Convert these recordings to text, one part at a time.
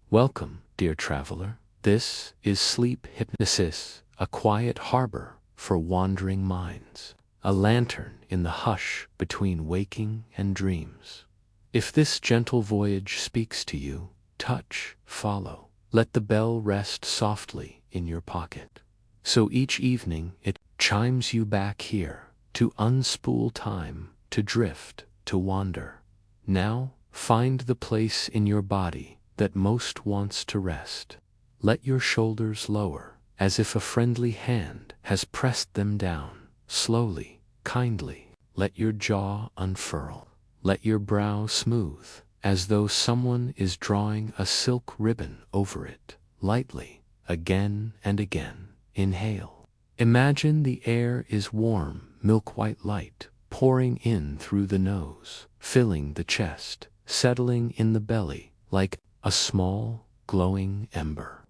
Welcome, dear traveler. This is Sleep Hypnosis, a quiet harbor for wandering minds, a lantern in the hush between waking and dreams. If this gentle voyage speaks to you, touch, follow. Let the bell rest softly in your pocket. So each evening it chimes you back here, to unspool time, to drift, to wander. Now, find the place in your body that most wants to rest. Let your shoulders lower, as if a friendly hand has pressed them down, slowly, kindly. Let your jaw unfurl. Let your brow smooth, as though someone is drawing a silk ribbon over it, lightly, again and again. Inhale. Imagine the air is warm, milk-white light, pouring in through the nose, filling the chest, settling in the belly like a small, glowing ember.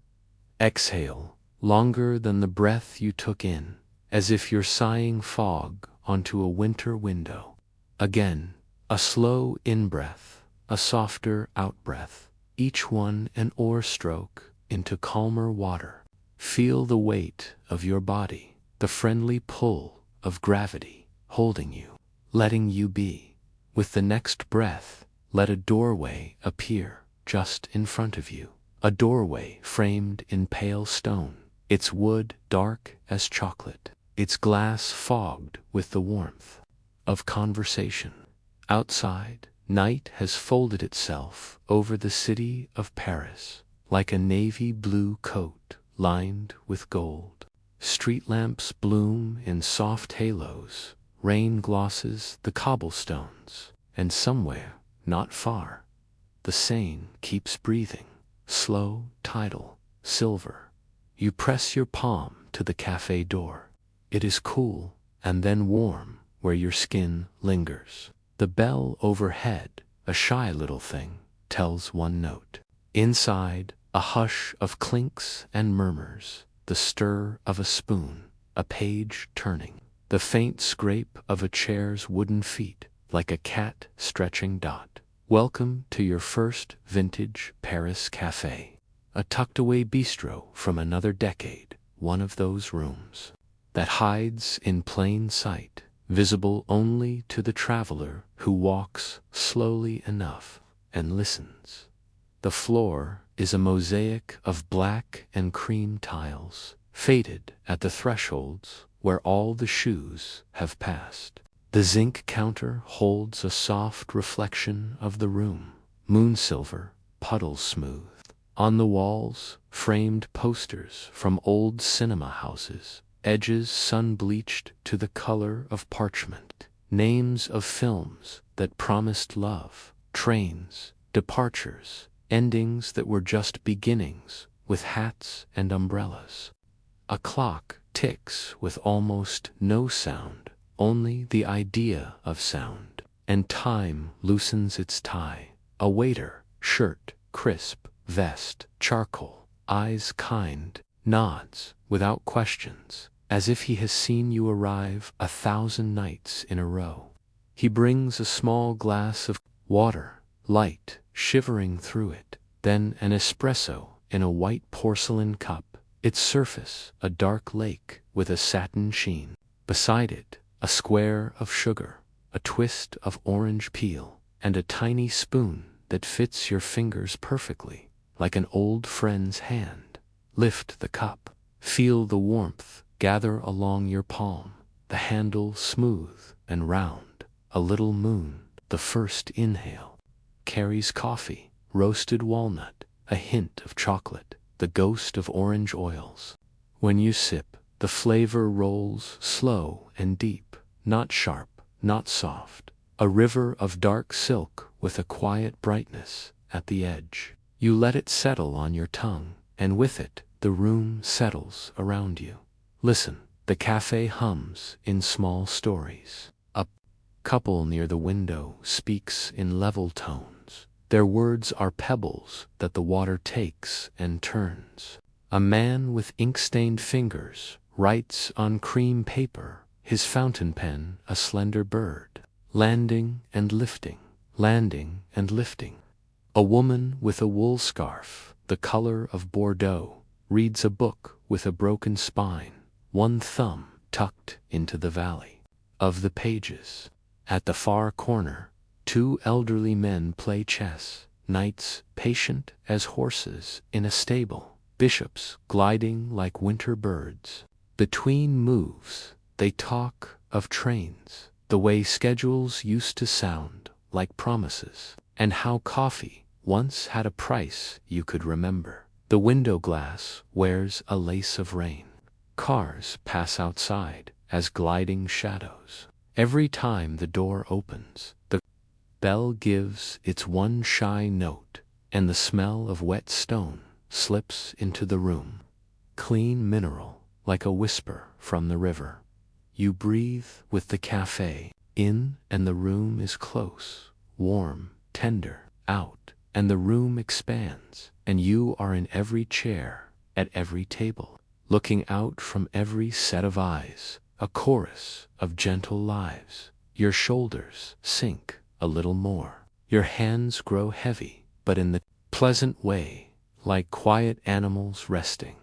Exhale, longer than the breath you took in, as if you're sighing fog onto a winter window. Again, a slow in-breath, a softer out-breath, each one an oar stroke into calmer water. Feel the weight of your body, the friendly pull of gravity holding you, letting you be. With the next breath, let a doorway appear just in front of you. A doorway framed in pale stone, its wood dark as chocolate, its glass fogged with the warmth of conversation. Outside, night has folded itself over the city of Paris, like a navy blue coat lined with gold. Street lamps bloom in soft halos, rain glosses the cobblestones, and somewhere, not far, the Seine keeps breathing, slow, tidal, silver. You press your palm to the cafe door. It is cool and then warm where your skin lingers. The bell overhead, a shy little thing, tells one note. Inside, a hush of clinks and murmurs, the stir of a spoon, a page turning, the faint scrape of a chair's wooden feet, like a cat stretching dot. Welcome to your first vintage Paris cafe, a tucked-away bistro from another decade, one of those rooms that hides in plain sight, visible only to the traveler who walks slowly enough and listens. The floor is a mosaic of black and cream tiles, faded at the thresholds where all the shoes have passed. The zinc counter holds a soft reflection of the room, moon silver, puddles smooth. On the walls, framed posters from old cinema houses, edges sun-bleached to the color of parchment, names of films that promised love, trains, departures, endings that were just beginnings, with hats and umbrellas. A clock ticks with almost no sound, only the idea of sound, and time loosens its tie. A waiter, shirt, crisp, vest, charcoal, eyes kind, nods without questions, as if he has seen you arrive 1,000 nights in a row. He brings a small glass of water, light shivering through it, then an espresso in a white porcelain cup, its surface a dark lake with a satin sheen. Beside it, a square of sugar, a twist of orange peel, and a tiny spoon that fits your fingers perfectly, like an old friend's hand. Lift the cup. Feel the warmth gather along your palm, the handle smooth and round. A little moon, the first inhale. Carries coffee, roasted walnut, a hint of chocolate, the ghost of orange oils. When you sip, the flavor rolls slow and deep, not sharp, not soft. A river of dark silk with a quiet brightness at the edge. You let it settle on your tongue, and with it, the room settles around you. Listen, the cafe hums in small stories. A couple near the window speaks in level tones. Their words are pebbles that the water takes and turns. A man with ink-stained fingers writes on cream paper, his fountain pen a slender bird, landing and lifting, landing and lifting. A woman with a wool scarf the color of Bordeaux, reads a book with a broken spine, one thumb tucked into the valley of the pages. At the far corner, two elderly men play chess, knights patient as horses in a stable, bishops gliding like winter birds. Between moves, they talk of trains, the way schedules used to sound like promises, and how coffee once had a price you could remember. The window glass wears a lace of rain. Cars pass outside as gliding shadows. Every time the door opens, the bell gives its one shy note, and the smell of wet stone slips into the room. Clean mineral, like a whisper from the river. You breathe with the cafe in, and the room is close, warm, tender. Out, and the room expands, and you are in every chair, at every table, looking out from every set of eyes, a chorus of gentle lives. Your shoulders sink a little more. Your hands grow heavy, but in the pleasant way, like quiet animals resting.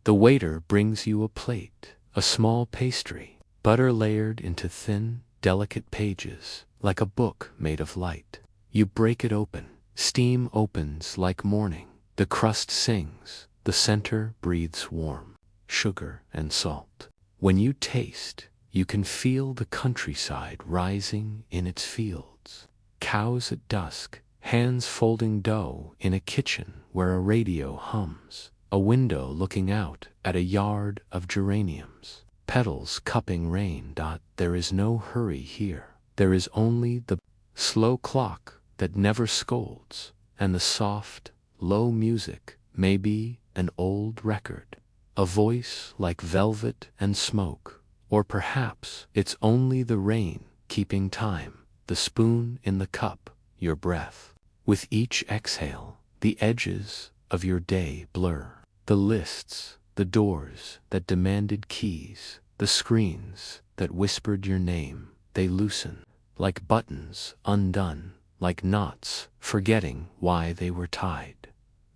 The waiter brings you a plate, a small pastry, butter layered into thin, delicate pages, like a book made of light. You break it open. Steam opens like morning. The crust sings. The center breathes warm, sugar and salt. When you taste, you can feel the countryside rising in its fields. Cows at dusk, hands folding dough in a kitchen where a radio hums, a window looking out at a yard of geraniums, petals cupping rain. There is no hurry here. There is only the slow clock that never scolds, and the soft, low music, maybe an old record, a voice like velvet and smoke, or perhaps it's only the rain keeping time, the spoon in the cup, your breath. With each exhale, the edges of your day blur. The lists, the doors that demanded keys, the screens that whispered your name, they loosen, like buttons undone, like knots forgetting why they were tied.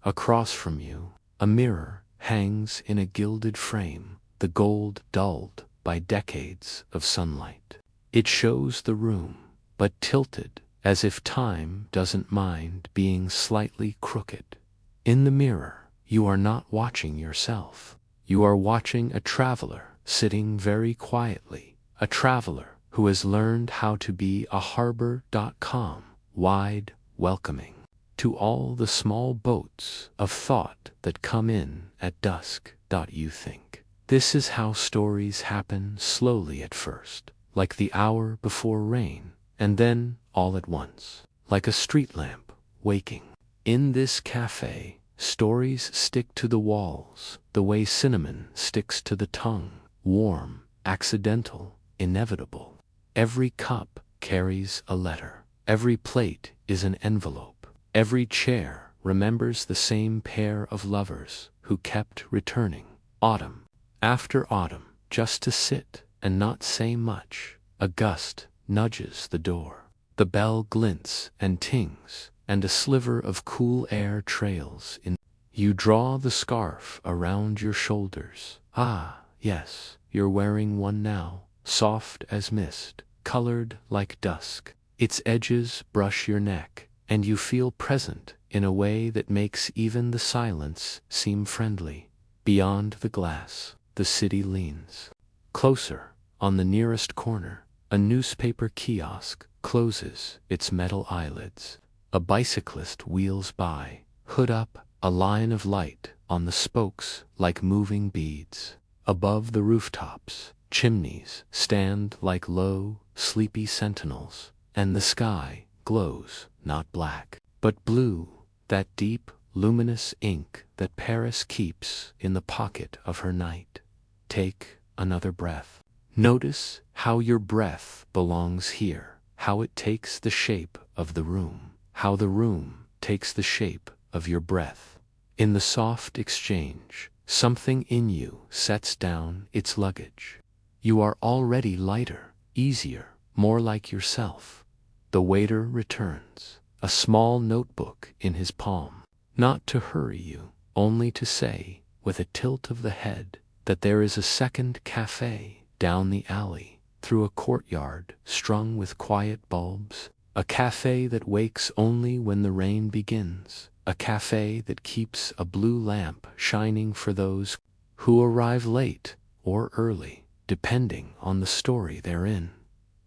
Across from you, a mirror hangs in a gilded frame, the gold dulled by decades of sunlight. It shows the room, but tilted, as if time doesn't mind being slightly crooked. In the mirror, you are not watching yourself. You are watching a traveler sitting very quietly, a traveler who has learned how to be a harbor.com, wide, welcoming, to all the small boats of thought that come in at dusk. You think. This is how stories happen, slowly at first, like the hour before rain, and then all at once, like a street lamp waking. In this cafe, stories stick to the walls, the way cinnamon sticks to the tongue, warm, accidental, inevitable. Every cup carries a letter. Every plate is an envelope. Every chair remembers the same pair of lovers who kept returning, autumn after autumn, just to sit and not say much. A gust nudges the door. The bell glints and tings, and a sliver of cool air trails in. You draw the scarf around your shoulders. Ah, yes, you're wearing one now, soft as mist, colored like dusk. Its edges brush your neck, and you feel present in a way that makes even the silence seem friendly. Beyond the glass, the city leans. Closer, on the nearest corner, a newspaper kiosk closes its metal eyelids. A bicyclist wheels by, hood up, a line of light on the spokes like moving beads. Above the rooftops, chimneys stand like low, sleepy sentinels, and the sky glows not black, but blue, that deep, luminous ink that Paris keeps in the pocket of her night. Take another breath. Notice how your breath belongs here, how it takes the shape of the room, how the room takes the shape of your breath. In the soft exchange, something in you sets down its luggage. You are already lighter, easier, more like yourself. The waiter returns, a small notebook in his palm, not to hurry you, only to say, with a tilt of the head, that there is a second cafe down the alley, through a courtyard strung with quiet bulbs, a cafe that wakes only when the rain begins, a cafe that keeps a blue lamp shining for those who arrive late or early, depending on the story they're in.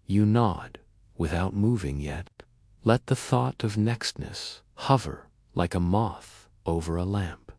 You nod, without moving yet. Let the thought of nextness hover like a moth over a lamp.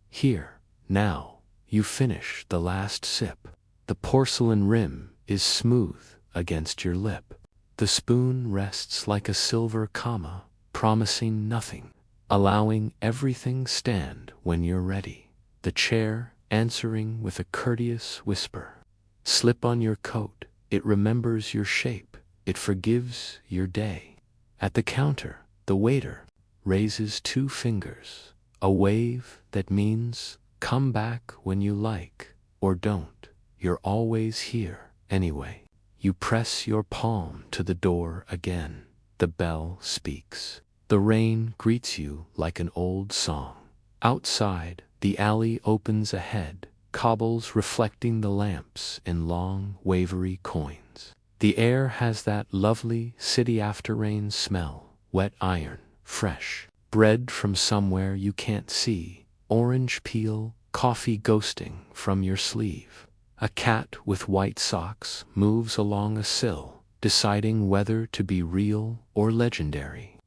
Here, now, you finish the last sip. The porcelain rim is smooth against your lip. The spoon rests like a silver comma, promising nothing, allowing everything stand when you're ready. The chair answering with a courteous whisper. Slip on your coat, it remembers your shape, it forgives your day. At the counter, the waiter raises 2 fingers, a wave that means come back when you like, or don't, you're always here anyway. You press your palm to the door again. The bell speaks. The rain greets you like an old song. Outside, the alley opens ahead, cobbles reflecting the lamps in long, wavery coins. The air has that lovely city after rain smell, wet iron, fresh, bread from somewhere you can't see, orange peel, coffee ghosting from your sleeve. A cat with white socks moves along a sill, deciding whether to be real or legendary.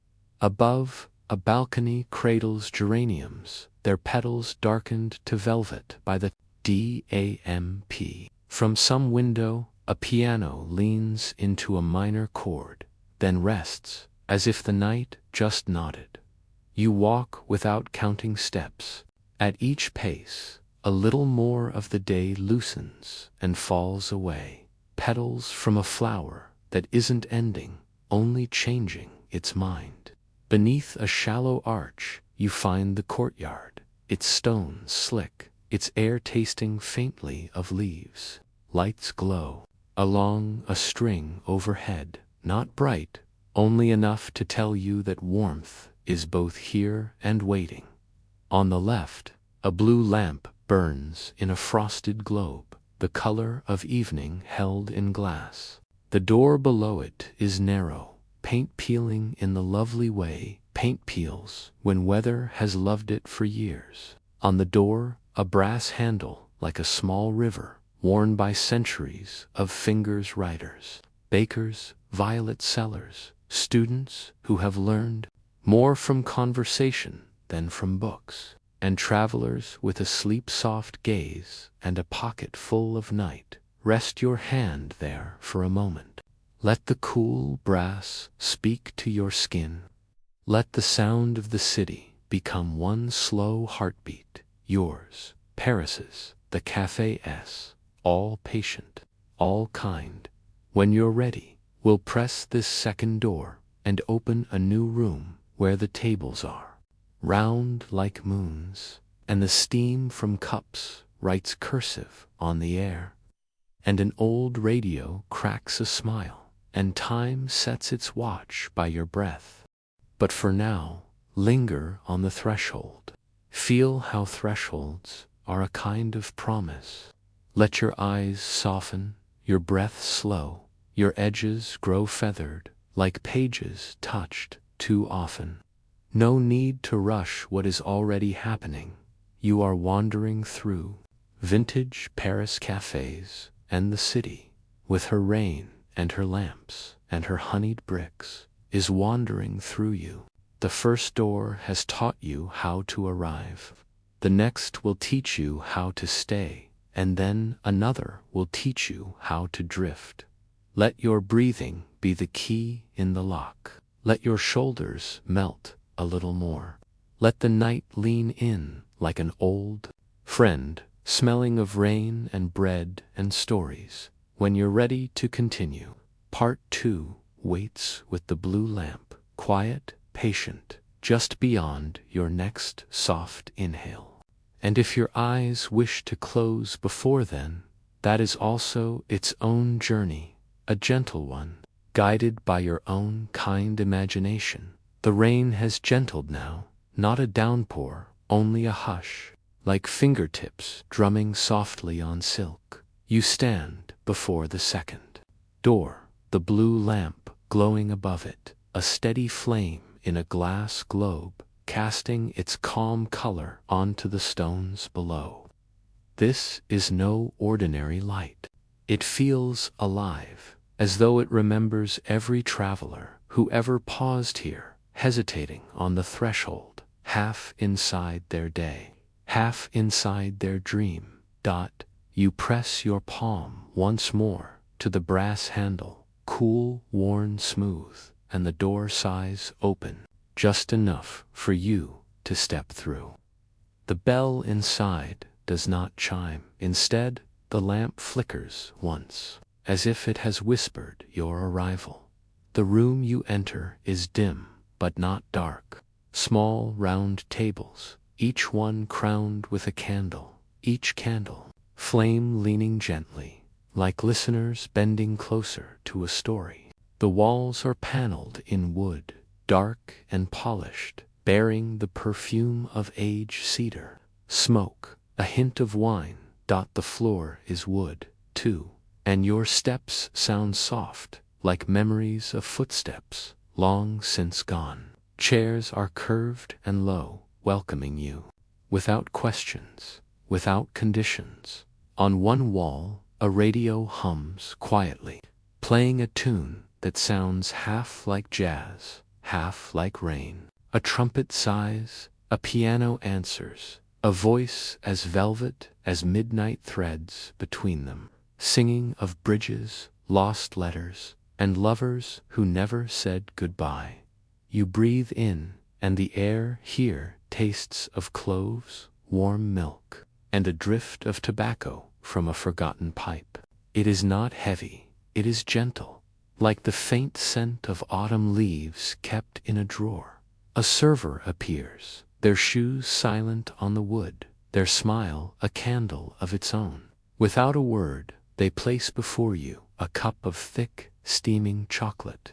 Above, a balcony cradles geraniums, their petals darkened to velvet by the damp. From some window, a piano leans into a minor chord, then rests, as if the night just nodded. You walk without counting steps. At each pace, a little more of the day loosens and falls away, petals from a flower that isn't ending, only changing its mind. Beneath a shallow arch, you find the courtyard, its stones slick, its air tasting faintly of leaves. Lights glow along a string overhead, not bright, only enough to tell you that warmth is both here and waiting. On the left, a blue lamp burns in a frosted globe, the color of evening held in glass. The door below it is narrow, paint peeling in the lovely way paint peels when weather has loved it for years. On the door, a brass handle like a small river, worn by centuries of fingers writers, bakers, violet sellers, students who have learned more from conversation than from books, and travelers with a sleep-soft gaze and a pocket full of night. Rest your hand there for a moment. Let the cool brass speak to your skin. Let the sound of the city become one slow heartbeat. Yours, Paris's, the Cafés, all patient, all kind. When you're ready, we'll press this second door and open a new room where the tables are, round like moons, and the steam from cups writes cursive on the air, and an old radio cracks a smile, and time sets its watch by your breath. But for now, linger on the threshold. Feel how thresholds are a kind of promise. Let your eyes soften, your breath slow, your edges grow feathered, like pages touched too often. No need to rush what is already happening. You are wandering through vintage Paris cafes and the city, with her rain and her lamps and her honeyed bricks, is wandering through you. The first door has taught you how to arrive. The next will teach you how to stay, and then another will teach you how to drift. Let your breathing be the key in the lock. Let your shoulders melt a little more. Let the night lean in like an old friend, smelling of rain and bread and stories. When you're ready to continue, Part 2 waits with the blue lamp, quiet, patient, just beyond your next soft inhale. And if your eyes wish to close before then, that is also its own journey, a gentle one, guided by your own kind imagination. The rain has gentled now, not a downpour, only a hush. like fingertips drumming softly on silk. You stand before the second door, the blue lamp glowing above it, a steady flame in a glass globe, casting its calm color onto the stones below. This is no ordinary light. It feels alive, as though it remembers every traveler who ever paused here, hesitating on the threshold, half inside their day, half inside their dream. You press your palm once more to the brass handle, cool, worn smooth, and the door sighs open, just enough for you to step through. The bell inside does not chime. Instead, the lamp flickers once, as if it has whispered your arrival. The room you enter is dim, but not dark. Small, round tables, each one crowned with a candle, each candle flame leaning gently, like listeners bending closer to a story. The walls are paneled in wood, dark and polished, bearing the perfume of aged cedar. Smoke, a hint of wine. The floor is wood, too, and your steps sound soft, like memories of footsteps long since gone. Chairs are curved and low, welcoming you, without questions, without conditions. On one wall, a radio hums quietly, playing a tune that sounds half like jazz, half like rain. A trumpet sighs, a piano answers, a voice as velvet as midnight threads between them, singing of bridges, lost letters, and lovers who never said goodbye. You breathe in, and the air here tastes of cloves, warm milk, and a drift of tobacco from a forgotten pipe. It is not heavy, it is gentle, like the faint scent of autumn leaves kept in a drawer. A server appears, their shoes silent on the wood, their smile a candle of its own. Without a word, they place before you a cup of thick, steaming chocolate,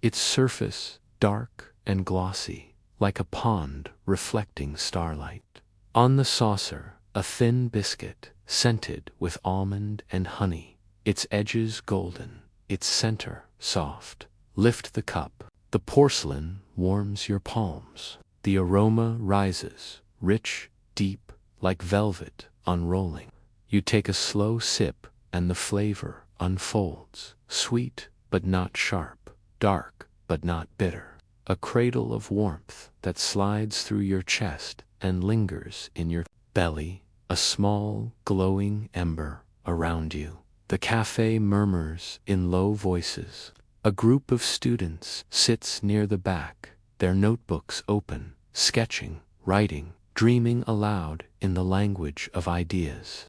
its surface dark and glossy, like a pond reflecting starlight. On the saucer, a thin biscuit, scented with almond and honey, its edges golden, its center soft. Lift the cup. The porcelain warms your palms. The aroma rises, rich, deep, like velvet unrolling. You take a slow sip, and the flavor unfolds, sweet but not sharp, dark but not bitter. A cradle of warmth that slides through your chest and lingers in your belly, a small, glowing ember around you. The cafe murmurs in low voices. A group of students sits near the back, their notebooks open, sketching, writing, dreaming aloud in the language of ideas.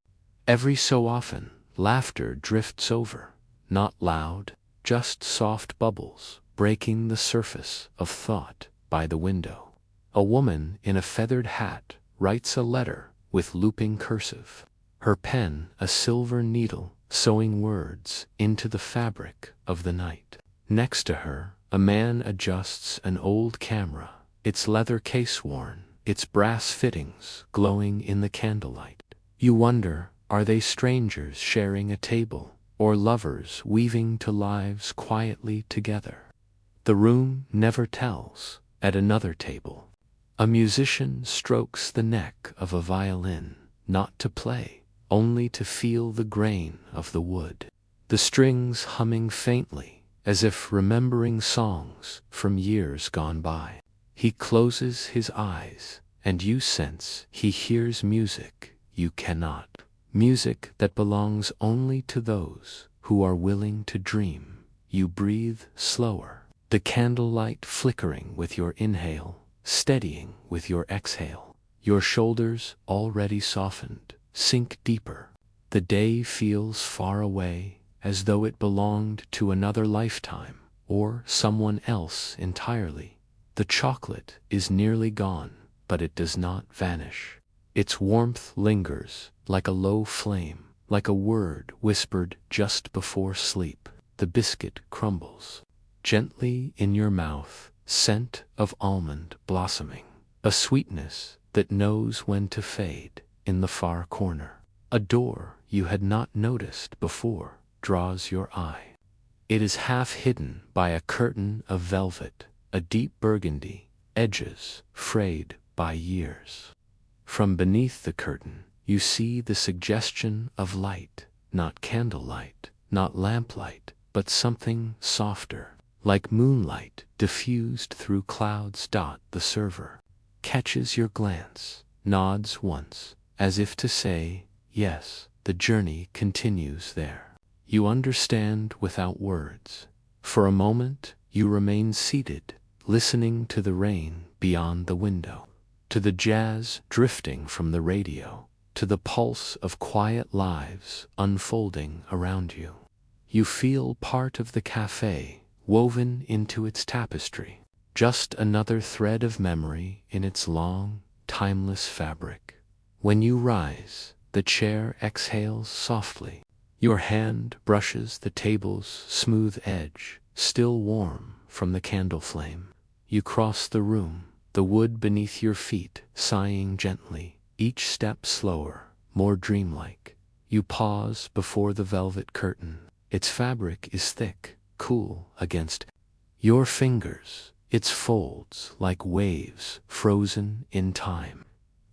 Every so often, laughter drifts over, not loud, just soft bubbles, breaking the surface of thought by the window. A woman in a feathered hat writes a letter with looping cursive, her pen a silver needle sewing words into the fabric of the night. Next to her, a man adjusts an old camera, its leather case worn, its brass fittings glowing in the candlelight. You wonder, are they strangers sharing a table, or lovers weaving to lives quietly together? The room never tells. At another table, a musician strokes the neck of a violin, not to play, only to feel the grain of the wood, the strings humming faintly, as if remembering songs from years gone by. He closes his eyes, and you sense he hears music you cannot. Music that belongs only to those who are willing to dream. You breathe slower, the candlelight flickering with your inhale, steadying with your exhale. Your shoulders, already softened, sink deeper. The day feels far away, as though it belonged to another lifetime, or someone else entirely. The chocolate is nearly gone, but it does not vanish. Its warmth lingers, like a low flame, like a word whispered just before sleep. The biscuit crumbles gently in your mouth, scent of almond blossoming, a sweetness that knows when to fade. in the far corner. A door you had not noticed before draws your eye. It is half hidden by a curtain of velvet, a deep burgundy, edges frayed by years. From beneath the curtain, you see the suggestion of light, not candlelight, not lamplight, but something softer, like moonlight diffused through clouds. The server catches your glance, nods once, as if to say, yes, the journey continues there. You understand without words. For a moment, you remain seated, listening to the rain beyond the window, to the jazz drifting from the radio, to the pulse of quiet lives unfolding around you. You feel part of the café, woven into its tapestry, just another thread of memory in its long, timeless fabric. When you rise, the chair exhales softly. Your hand brushes the table's smooth edge, still warm from the candle flame. You cross the room, the wood beneath your feet sighing gently, each step slower, more dreamlike. You pause before the velvet curtain. Its fabric is thick, cool against your fingers, its folds like waves frozen in time.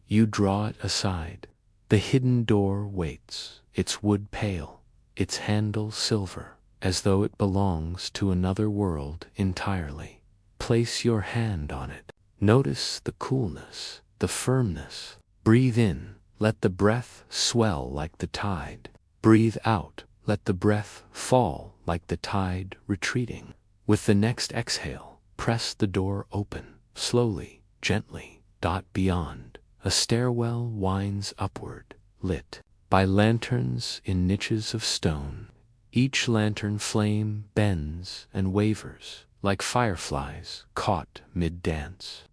You draw it aside. The hidden door waits, its wood pale, its handle silver, as though it belongs to another world entirely. Place your hand on it. Notice the coolness, the firmness. Breathe in, let the breath swell like the tide. Breathe out, let the breath fall like the tide retreating. With the next exhale, press the door open, slowly, gently. Beyond, a stairwell winds upward, lit by lanterns in niches of stone. Each lantern flame bends and wavers, like fireflies caught mid-dance.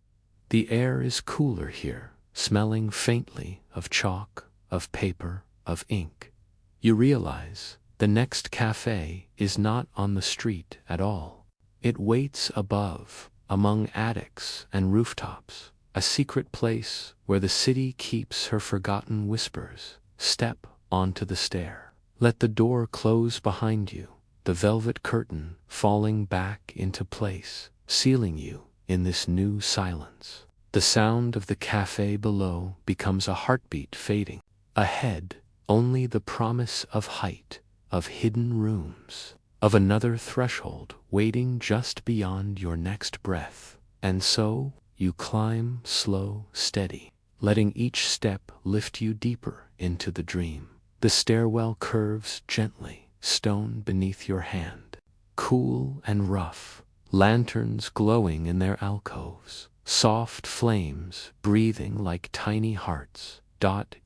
The air is cooler here, smelling faintly of chalk, of paper, of ink. You realize the next café is not on the street at all. It waits above, among attics and rooftops, a secret place where the city keeps her forgotten whispers. Step onto the stair. Let the door close behind you, the velvet curtain falling back into place, sealing you in this new silence. The sound of the café below becomes a heartbeat fading. Ahead, only the promise of height, of hidden rooms, of another threshold waiting just beyond your next breath. And so, you climb slow, steady, letting each step lift you deeper into the dream. The stairwell curves gently, stone beneath your hand. Cool and rough, lanterns glowing in their alcoves, soft flames breathing like tiny hearts.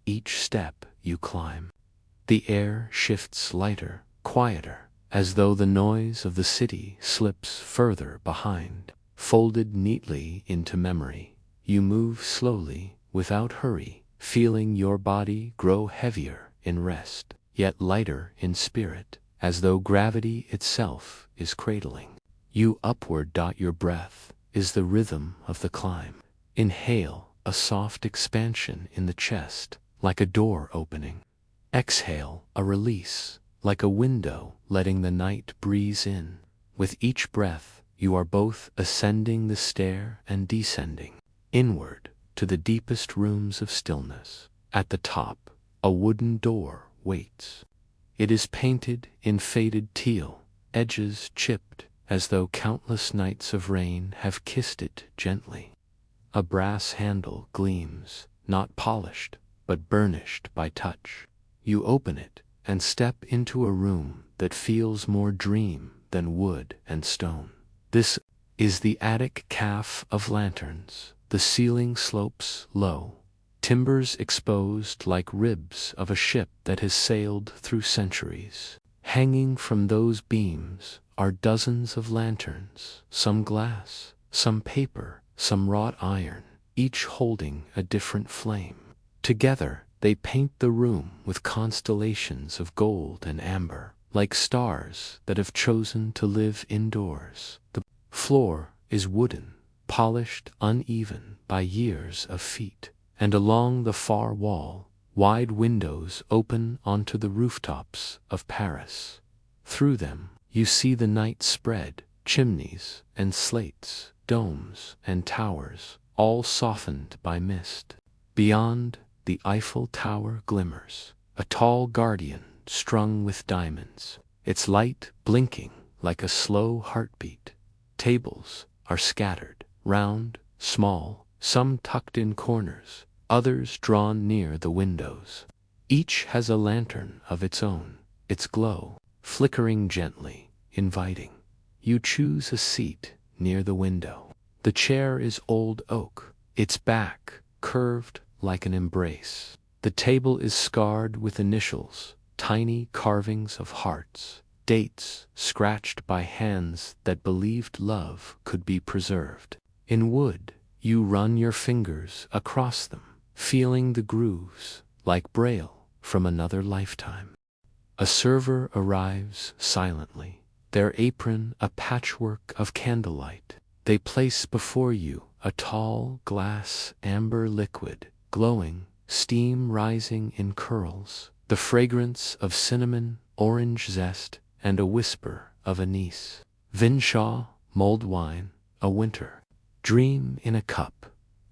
Each step you climb. The air shifts lighter, quieter, as though the noise of the city slips further behind. Folded neatly into memory, you move slowly, without hurry, feeling your body grow heavier in rest, yet lighter in spirit, as though gravity itself is cradling you upward. Your breath is the rhythm of the climb. Inhale, a soft expansion in the chest, like a door opening. Exhale, a release, like a window letting the night breeze in. With each breath, you are both ascending the stair and descending, inward to the deepest rooms of stillness. At the top, a wooden door waits. It is painted in faded teal, edges chipped as though countless nights of rain have kissed it gently. A brass handle gleams, not polished, but burnished by touch. You open it and step into a room that feels more dream than wood and stone. This is the attic café of lanterns. The ceiling slopes low, timbers exposed like ribs of a ship that has sailed through centuries. Hanging from those beams are dozens of lanterns, some glass, some paper, some wrought iron, each holding a different flame. Together, they paint the room with constellations of gold and amber, like stars that have chosen to live indoors. The floor is wooden, polished uneven by years of feet, and along the far wall, Wide windows open onto the rooftops of Paris. Through them, you see the night spread, chimneys and slates, domes and towers, all softened by mist. Beyond, the Eiffel Tower glimmers, a tall guardian strung with diamonds, its light blinking like a slow heartbeat. Tables are scattered, round, small, some tucked in corners, others drawn near the windows. Each has a lantern of its own, its glow flickering gently, inviting. You choose a seat near the window. The chair is old oak, its back curved like an embrace. The table is scarred with initials, tiny carvings of hearts, dates scratched by hands that believed love could be preserved. In wood, you run your fingers across them, feeling the grooves like braille from another lifetime. A server arrives silently, their apron a patchwork of candlelight. They place before you a tall glass amber liquid, glowing, steam rising in curls, the fragrance of cinnamon, orange zest, and a whisper of anise. Vinshaw, mulled wine, a winter. Dream in a cup.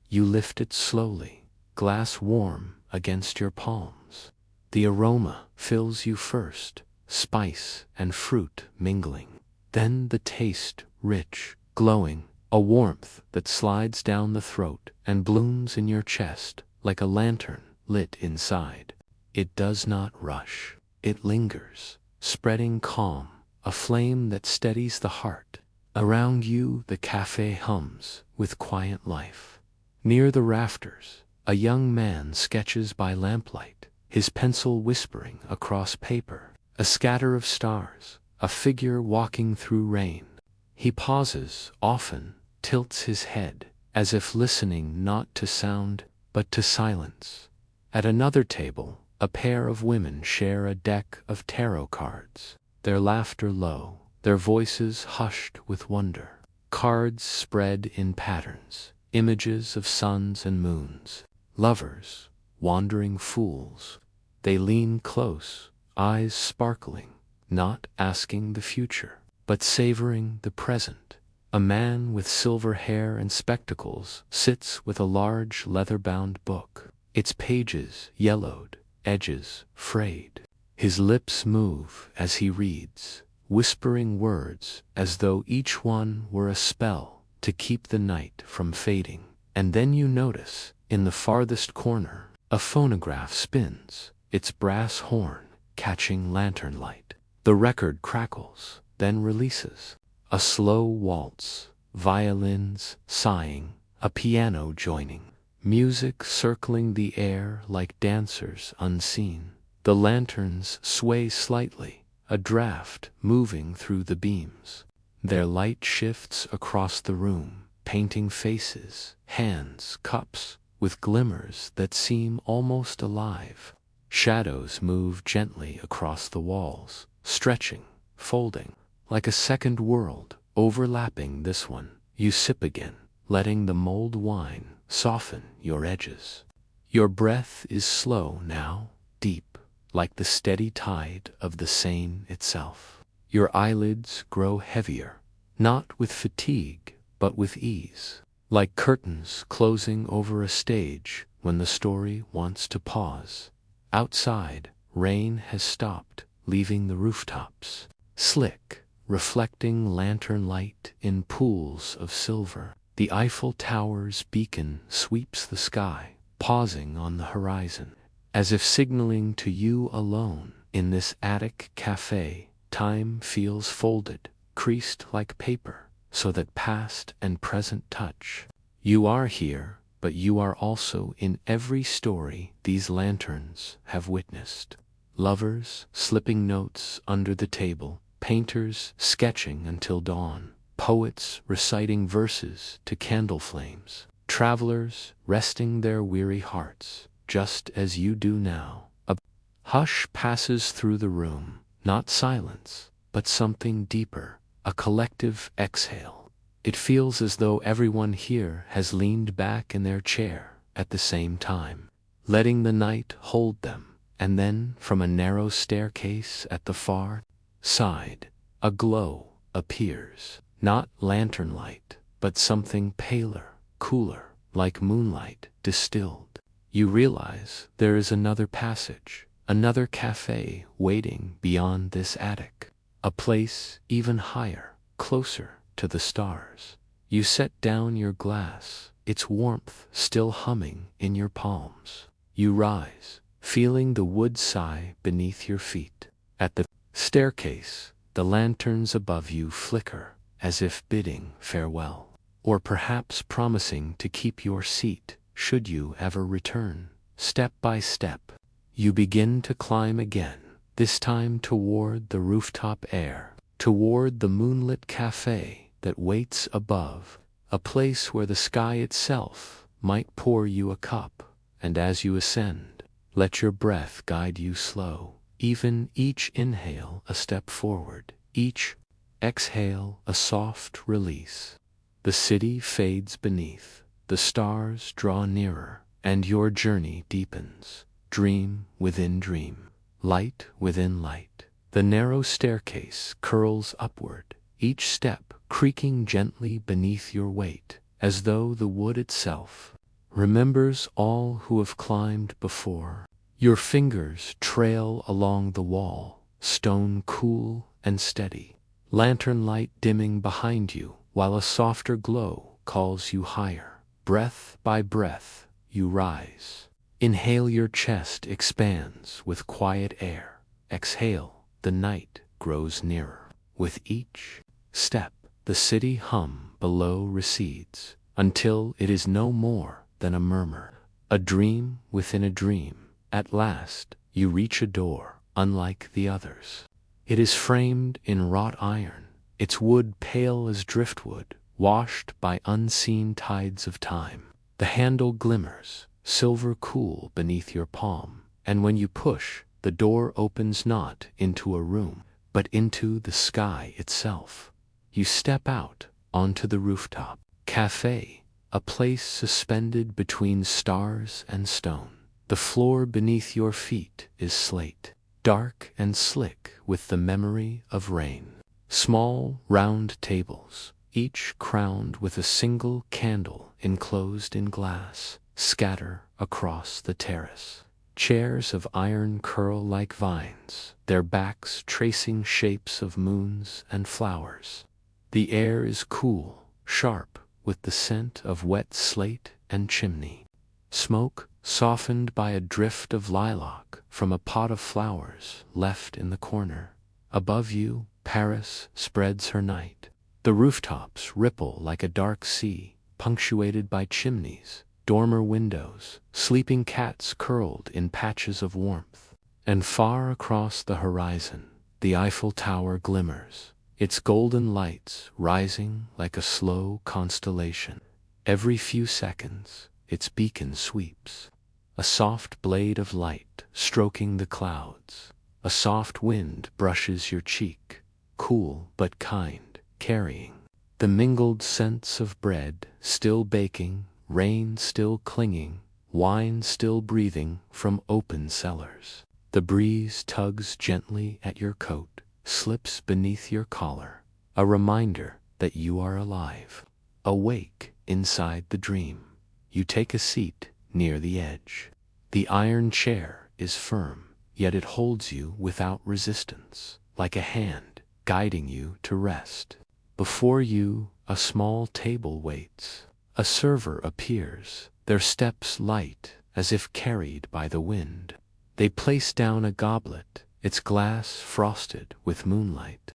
You lift it slowly, glass warm against your palms. The aroma fills you first, spice and fruit mingling. Then the taste, rich, glowing, a warmth that slides down the throat and blooms in your chest like a lantern lit inside. It does not rush. It lingers, spreading calm, a flame that steadies the heart. Around you the café hums with quiet life. Near the rafters, a young man sketches by lamplight, his pencil whispering across paper. A scatter of stars, a figure walking through rain. He pauses, often, tilts his head, as if listening not to sound, but to silence. At another table, a pair of women share a deck of tarot cards, their laughter low, their voices hushed with wonder. Cards spread in patterns, images of suns and moons, lovers, wandering fools. They lean close, eyes sparkling, not asking the future, but savoring the present. A man with silver hair and spectacles sits with a large leather-bound book, its pages yellowed, edges frayed. His lips move as he reads, whispering words as though each one were a spell to keep the night from fading. And then you notice, in the farthest corner, a phonograph spins, its brass horn catching lantern light. The record crackles, then releases. A slow waltz, violins sighing, a piano joining, music circling the air like dancers unseen. The lanterns sway slightly, a draft moving through the beams. Their light shifts across the room, painting faces, hands, cups, with glimmers that seem almost alive. Shadows move gently across the walls, stretching, folding, like a second world, overlapping this one. You sip again, letting the mulled wine soften your edges. Your breath is slow now, deep, like the steady tide of the Seine itself. Your eyelids grow heavier, not with fatigue, but with ease, like curtains closing over a stage when the story wants to pause. Outside, rain has stopped, leaving the rooftops, slick, reflecting lantern light in pools of silver. The Eiffel Tower's beacon sweeps the sky, pausing on the horizon, as if signaling to you alone. In this attic café, time feels folded, creased like paper, so that past and present touch. You are here, but you are also in every story these lanterns have witnessed. Lovers slipping notes under the table, painters sketching until dawn, poets reciting verses to candle flames, travelers resting their weary hearts, just as you do now. A hush passes through the room, not silence, but something deeper, a collective exhale. It feels as though everyone here has leaned back in their chair at the same time, letting the night hold them, and then from a narrow staircase at the far side, a glow appears, not lantern light, but something paler, cooler, like moonlight distilled. You realize there is another passage, another cafe waiting beyond this attic, a place even higher, closer to the stars. You set down your glass, its warmth still humming in your palms. You rise, feeling the wood sigh beneath your feet. At the staircase, the lanterns above you flicker, as if bidding farewell, or perhaps promising to keep your seat should you ever return. Step by step, you begin to climb again, this time toward the rooftop air, toward the moonlit cafe that waits above, a place where the sky itself might pour you a cup. And as you ascend, let your breath guide you slow, even each inhale a step forward, each exhale a soft release. The city fades beneath, the stars draw nearer, and your journey deepens. Dream within dream, light within light. The narrow staircase curls upward, each step creaking gently beneath your weight, as though the wood itself remembers all who have climbed before. Your fingers trail along the wall, stone cool and steady, lantern light dimming behind you, while a softer glow calls you higher. Breath by breath, you rise. Inhale, your chest expands with quiet air. Exhale, the night grows nearer. With each step, the city hum below recedes, until it is no more than a murmur, a dream within a dream. At last, you reach a door, unlike the others. It is framed in wrought iron, its wood pale as driftwood, washed by unseen tides of time. The handle glimmers, silver cool beneath your palm, and when you push, the door opens not into a room, but into the sky itself. You step out onto the rooftop. Café, a place suspended between stars and stone. The floor beneath your feet is slate, dark and slick with the memory of rain. Small, round tables, each crowned with a single candle enclosed in glass, scatter across the terrace. Chairs of iron curl like vines, their backs tracing shapes of moons and flowers. The air is cool, sharp, with the scent of wet slate and chimney. Smoke, softened by a drift of lilac from a pot of flowers left in the corner. Above you, Paris spreads her night. The rooftops ripple like a dark sea, punctuated by chimneys, dormer windows, sleeping cats curled in patches of warmth. And far across the horizon, the Eiffel Tower glimmers, its golden lights rising like a slow constellation. Every few seconds, its beacon sweeps, a soft blade of light stroking the clouds. A soft wind brushes your cheek, cool but kind, carrying the mingled scents of bread still baking, rain still clinging, wine still breathing from open cellars. The breeze tugs gently at your coat, slips beneath your collar, a reminder that you are alive, awake inside the dream. You take a seat near the edge. The iron chair is firm, yet it holds you without resistance, like a hand guiding you to rest. Before you, a small table waits. A server appears, their steps light as if carried by the wind. They place down a goblet, its glass frosted with moonlight.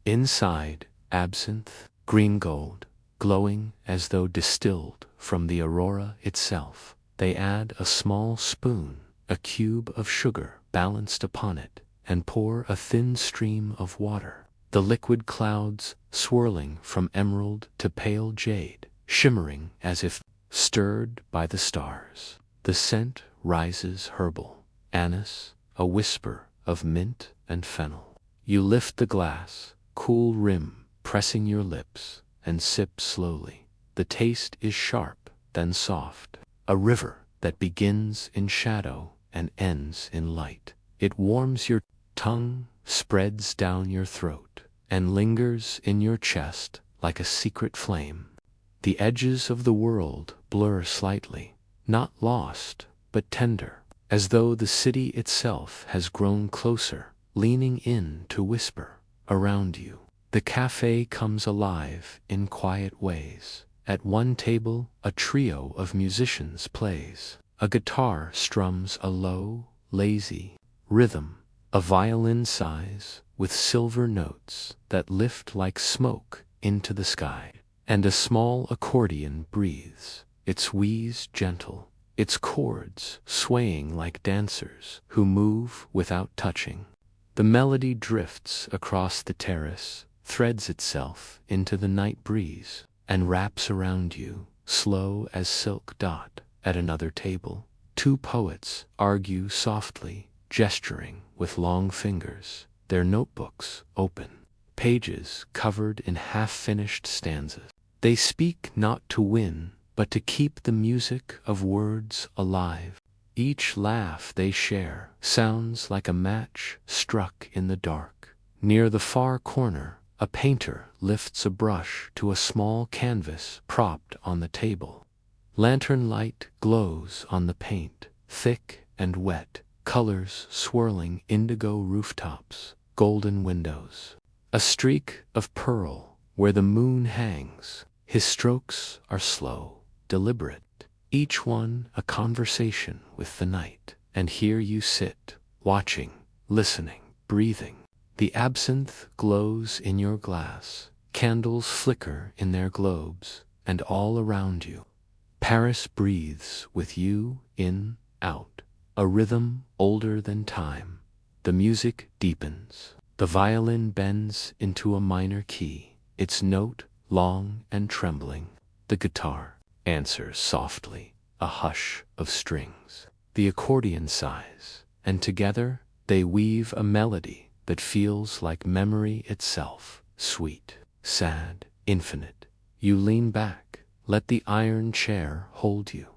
Inside, absinthe, green gold, glowing as though distilled from the aurora itself. They add a small spoon, a cube of sugar balanced upon it, and pour a thin stream of water. The liquid clouds swirling from emerald to pale jade, shimmering as if stirred by the stars. The scent rises herbal, anise, a whisper of mint and fennel. You lift the glass, cool rim pressing your lips, and sip slowly. The taste is sharp, then soft. A river that begins in shadow and ends in light. It warms your tongue, spreads down your throat, and lingers in your chest like a secret flame. The edges of the world blur slightly, not lost, but tender, as though the city itself has grown closer, leaning in to whisper around you. The café comes alive in quiet ways. At one table, a trio of musicians plays. A guitar strums a low, lazy rhythm. A violin sighs with silver notes that lift like smoke into the sky. And a small accordion breathes, its wheeze gentle, its chords swaying like dancers who move without touching. The melody drifts across the terrace, threads itself into the night breeze, and wraps around you, slow as silk dot. At another table, two poets argue softly, gesturing with long fingers, their notebooks open, pages covered in half-finished stanzas. They speak not to win, but to keep the music of words alive. Each laugh they share sounds like a match struck in the dark. Near the far corner, a painter lifts a brush to a small canvas propped on the table. Lantern light glows on the paint, thick and wet, colors swirling indigo rooftops, golden windows. A streak of pearl where the moon hangs. His strokes are slow, deliberate, each one a conversation with the night. And here you sit, watching, listening, breathing. The absinthe glows in your glass, candles flicker in their globes, and all around you, Paris breathes with you in, out, a rhythm older than time. The music deepens. The violin bends into a minor key, its note long and trembling. The guitar answers softly, a hush of strings. The accordion sighs, and together they weave a melody that feels like memory itself, sweet, sad, infinite. You lean back, let the iron chair hold you.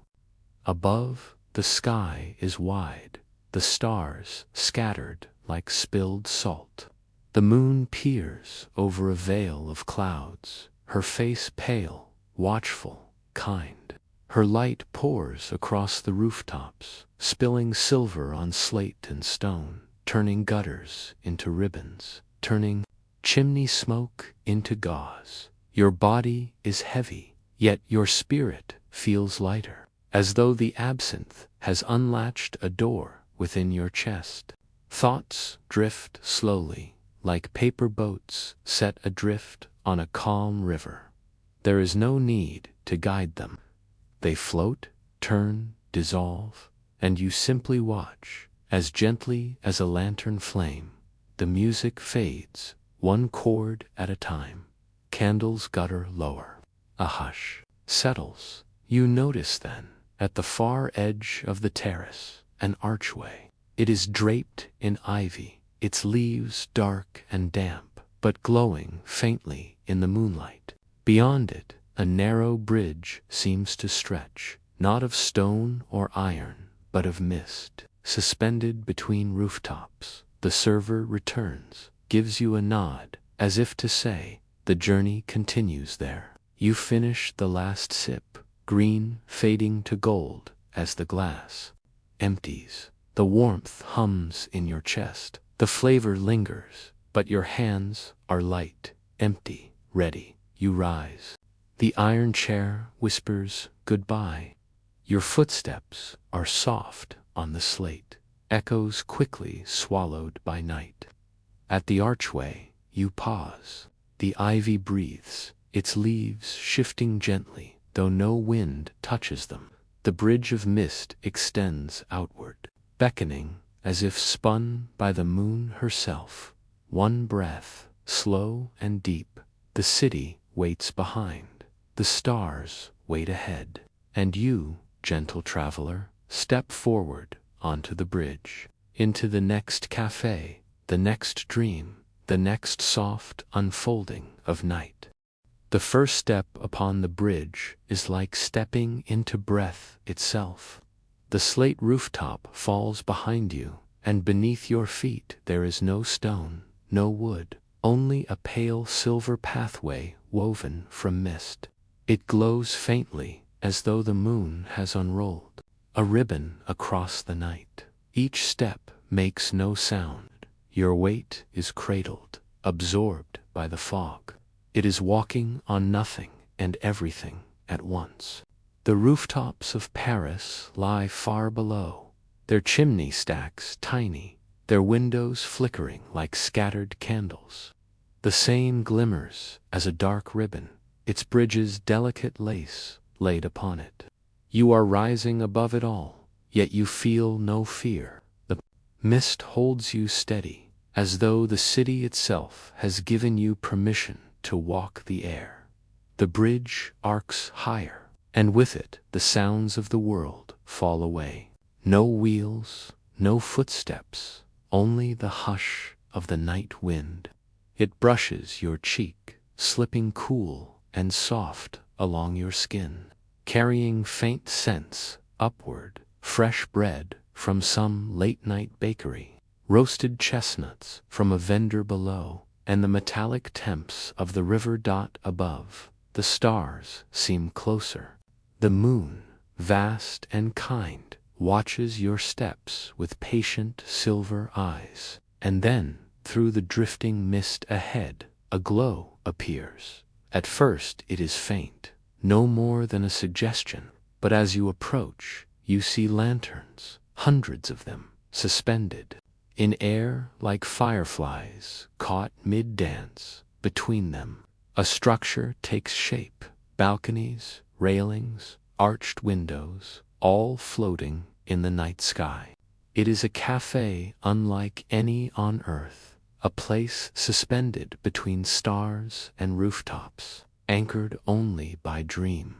Above, the sky is wide, the stars scattered like spilled salt. The moon peers over a veil of clouds, her face pale, watchful, kind. Her light pours across the rooftops, spilling silver on slate and stone, turning gutters into ribbons, turning chimney smoke into gauze. Your body is heavy, yet your spirit feels lighter, as though the absinthe has unlatched a door within your chest. Thoughts drift slowly, like paper boats set adrift on a calm river. There is no need to guide them. They float, turn, dissolve, and you simply watch, as gently as a lantern flame. The music fades, one chord at a time. Candles gutter lower. A hush settles. You notice then, at the far edge of the terrace, an archway. It is draped in ivy, its leaves dark and damp, but glowing faintly in the moonlight. Beyond it, a narrow bridge seems to stretch, not of stone or iron, but of mist, suspended between rooftops. The server returns, gives you a nod, as if to say, the journey continues there. You finish the last sip, green fading to gold as the glass empties. The warmth hums in your chest, the flavor lingers, but your hands are light, empty, ready. You rise. The iron chair whispers goodbye. Your footsteps are soft on the slate, echoes quickly swallowed by night. At the archway, you pause. The ivy breathes, its leaves shifting gently, though no wind touches them. The bridge of mist extends outward, beckoning as if spun by the moon herself. One breath, slow and deep. The city waits behind. The stars wait ahead. And you, gentle traveler, step forward onto the bridge, into the next café, the next dream, the next soft unfolding of night. The first step upon the bridge is like stepping into breath itself. The slate rooftop falls behind you, and beneath your feet there is no stone, no wood, only a pale silver pathway woven from mist. It glows faintly, as though the moon has unrolled a ribbon across the night. Each step makes no sound. Your weight is cradled, absorbed by the fog. It is walking on nothing and everything at once. The rooftops of Paris lie far below, their chimney stacks tiny, their windows flickering like scattered candles. The Seine glimmers as a dark ribbon, its bridges delicate lace laid upon it. You are rising above it all, yet you feel no fear. The mist holds you steady, as though the city itself has given you permission to walk the air. The bridge arcs higher, and with it the sounds of the world fall away. No wheels, no footsteps, only the hush of the night wind. It brushes your cheek, slipping cool and soft along your skin, carrying faint scents upward, fresh bread from some late-night bakery, roasted chestnuts from a vendor below, and the metallic temps of the river dot above. The stars seem closer. The moon, vast and kind, watches your steps with patient silver eyes. And then, through the drifting mist ahead, a glow appears. At first it is faint, no more than a suggestion, but as you approach, you see lanterns, hundreds of them, suspended in air like fireflies caught mid-dance. Between them, a structure takes shape, balconies, railings, arched windows, all floating in the night sky. It is a café unlike any on earth, a place suspended between stars and rooftops, anchored only by dream.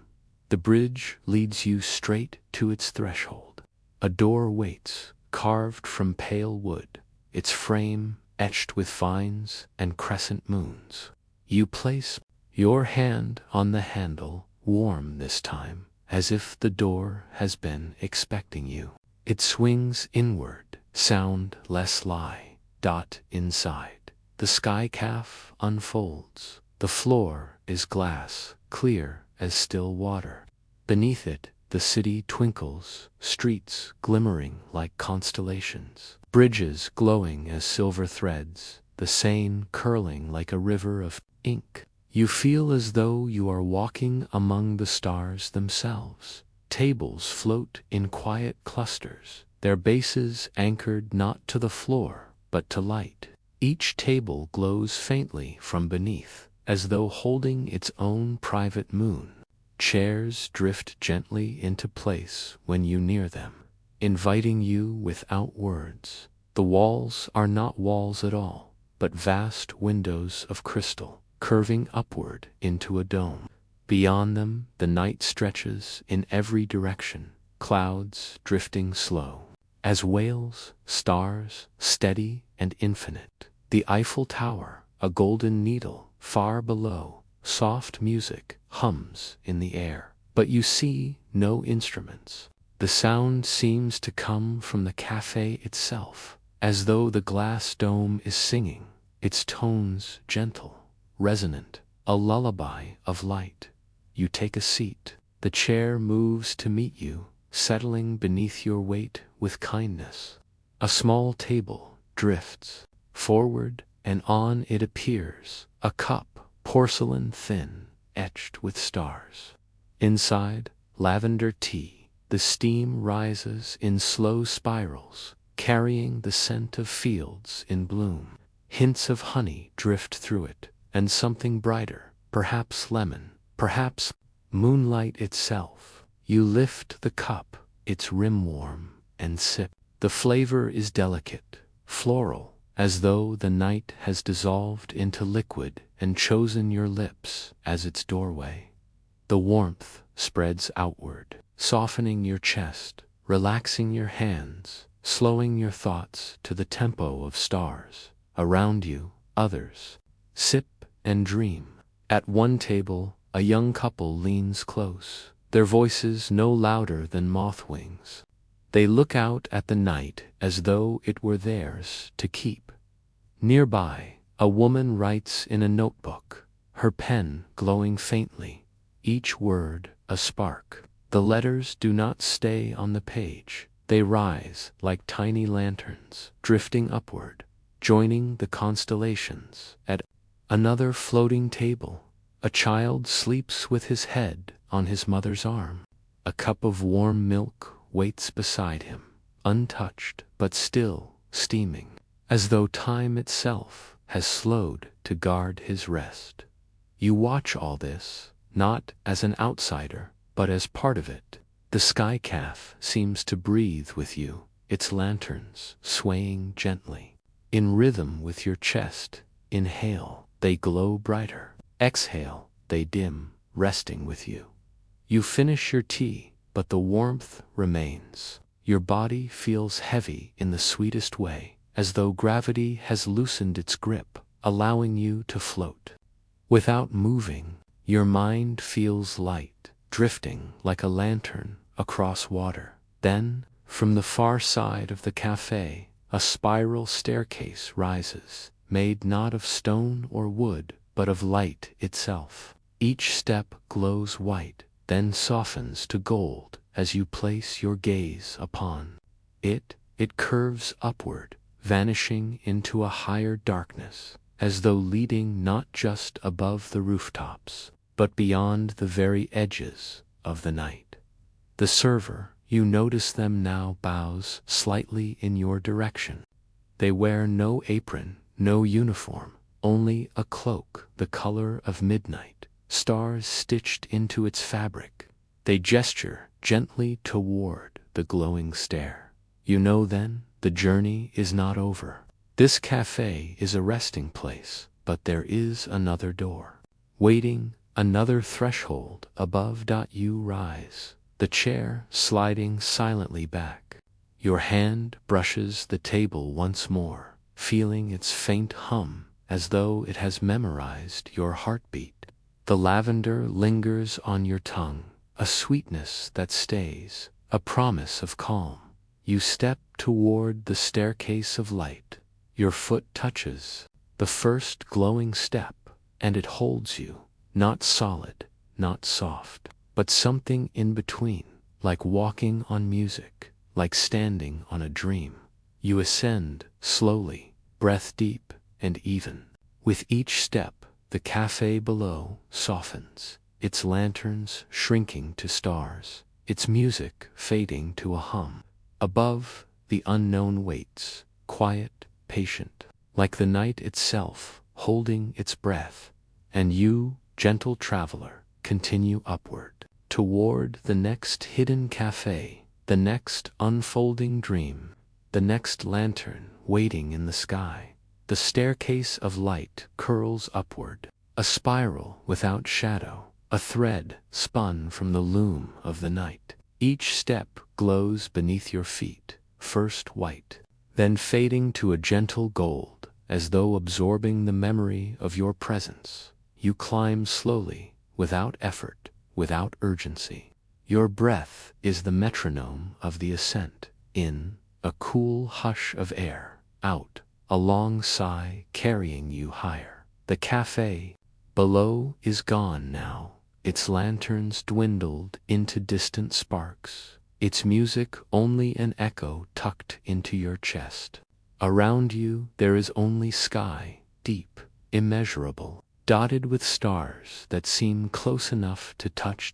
The bridge leads you straight to its threshold. A door waits, carved from pale wood, its frame etched with vines and crescent moons. You place your hand on the handle, warm this time, as if the door has been expecting you. It swings inward, sound less lie, dot inside. The sky calf unfolds. The floor is glass, clear as still water. Beneath it, the city twinkles, streets glimmering like constellations, bridges glowing as silver threads, the Seine curling like a river of ink. You feel as though you are walking among the stars themselves. Tables float in quiet clusters, their bases anchored not to the floor, but to light. Each table glows faintly from beneath, as though holding its own private moon. Chairs drift gently into place when you near them, inviting you without words. The walls are not walls at all, but vast windows of crystal, curving upward into a dome. Beyond them, the night stretches in every direction, clouds drifting slow as whales, stars steady and infinite. The Eiffel Tower, a golden needle, far below, soft music hums in the air, but you see no instruments. The sound seems to come from the café itself, as though the glass dome is singing, its tones gentle, resonant, a lullaby of light. You take a seat. The chair moves to meet you, settling beneath your weight with kindness. A small table drifts forward, and on it appears a cup, porcelain thin, etched with stars. Inside, lavender tea. The steam rises in slow spirals, carrying the scent of fields in bloom. Hints of honey drift through it, and something brighter, perhaps lemon, perhaps moonlight itself. You lift the cup, its rim warm, and sip. The flavor is delicate, floral, as though the night has dissolved into liquid and chosen your lips as its doorway. The warmth spreads outward, softening your chest, relaxing your hands, slowing your thoughts to the tempo of stars. Around you, others sip and dream. At one table, a young couple leans close, their voices no louder than moth wings. They look out at the night as though it were theirs to keep. Nearby, a woman writes in a notebook, her pen glowing faintly, each word a spark. The letters do not stay on the page. They rise like tiny lanterns, drifting upward, joining the constellations. At another floating table, a child sleeps with his head on his mother's arm. A cup of warm milk waits beside him, untouched but still steaming, as though time itself has slowed to guard his rest. You watch all this, not as an outsider, but as part of it. The sky cafe seems to breathe with you, its lanterns swaying gently. In rhythm with your chest, inhale, they glow brighter. Exhale, they dim, resting with you. You finish your tea, but the warmth remains. Your body feels heavy in the sweetest way, as though gravity has loosened its grip, allowing you to float. Without moving, your mind feels light, drifting like a lantern across water. Then, from the far side of the cafe, a spiral staircase rises, made not of stone or wood, but of light itself. Each step glows white, then softens to gold as you place your gaze upon it. It curves upward, vanishing into a higher darkness, as though leading not just above the rooftops, but beyond the very edges of the night. The server, you notice them now, bows slightly in your direction. They wear no apron, no uniform, only a cloak the color of midnight, stars stitched into its fabric. They gesture gently toward the glowing stair. You know then, the journey is not over. This cafe is a resting place, but there is another door waiting, another threshold above. You rise, the chair sliding silently back. Your hand brushes the table once more, feeling its faint hum as though it has memorized your heartbeat. The lavender lingers on your tongue, a sweetness that stays, a promise of calm. You step toward the staircase of light. Your foot touches the first glowing step, and it holds you, not solid, not soft, but something in between, like walking on music, like standing on a dream. You ascend slowly, breath deep and even. With each step, the cafe below softens, its lanterns shrinking to stars, its music fading to a hum. Above, the unknown waits, quiet, patient, like the night itself, holding its breath. And you, gentle traveler, continue upward, toward the next hidden cafe, the next unfolding dream, the next lantern waiting in the sky. The staircase of light curls upward, a spiral without shadow, a thread spun from the loom of the night. Each step glows beneath your feet, first white, then fading to a gentle gold, as though absorbing the memory of your presence. You climb slowly, without effort, without urgency. Your breath is the metronome of the ascent. In, a cool hush of air. Out, a long sigh carrying you higher. The cafe below is gone now, its lanterns dwindled into distant sparks, its music only an echo tucked into your chest. Around you there is only sky, deep, immeasurable, dotted with stars that seem close enough to touch.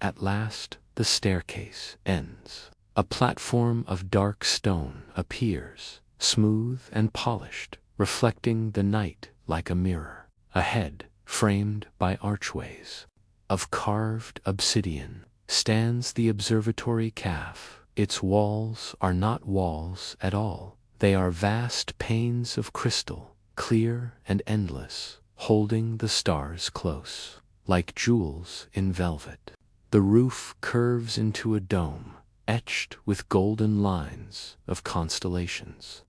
At last, the staircase ends. A platform of dark stone appears, smooth and polished, reflecting the night like a mirror. Ahead, framed by archways of carved obsidian, stands the Observatory Cafe. Its walls are not walls at all. They are vast panes of crystal, clear and endless, holding the stars close, like jewels in velvet. The roof curves into a dome, etched with golden lines of constellations.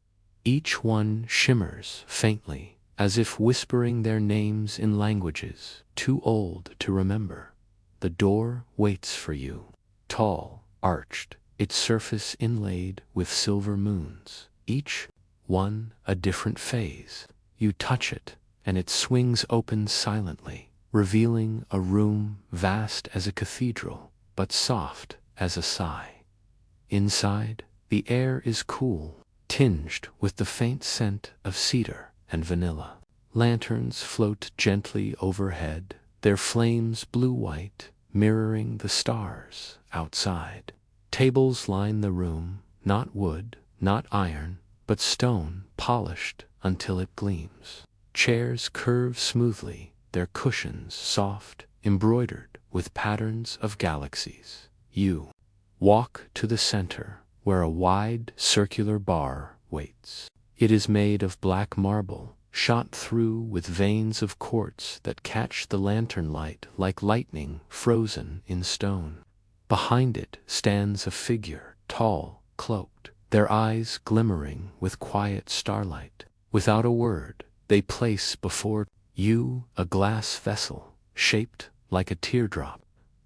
Each one shimmers faintly, as if whispering their names in languages too old to remember. The door waits for you, tall, arched, its surface inlaid with silver moons, each one a different phase. You touch it, and it swings open silently, revealing a room vast as a cathedral, but soft as a sigh. Inside, the air is cool, tinged with the faint scent of cedar and vanilla. Lanterns float gently overhead, their flames blue-white, mirroring the stars outside. Tables line the room, not wood, not iron, but stone polished until it gleams. Chairs curve smoothly, their cushions soft, embroidered with patterns of galaxies. You walk to the center, where a wide, circular bar waits. It is made of black marble, shot through with veins of quartz that catch the lantern light like lightning frozen in stone. Behind it stands a figure, tall, cloaked, their eyes glimmering with quiet starlight. Without a word, they place before you a glass vessel, shaped like a teardrop,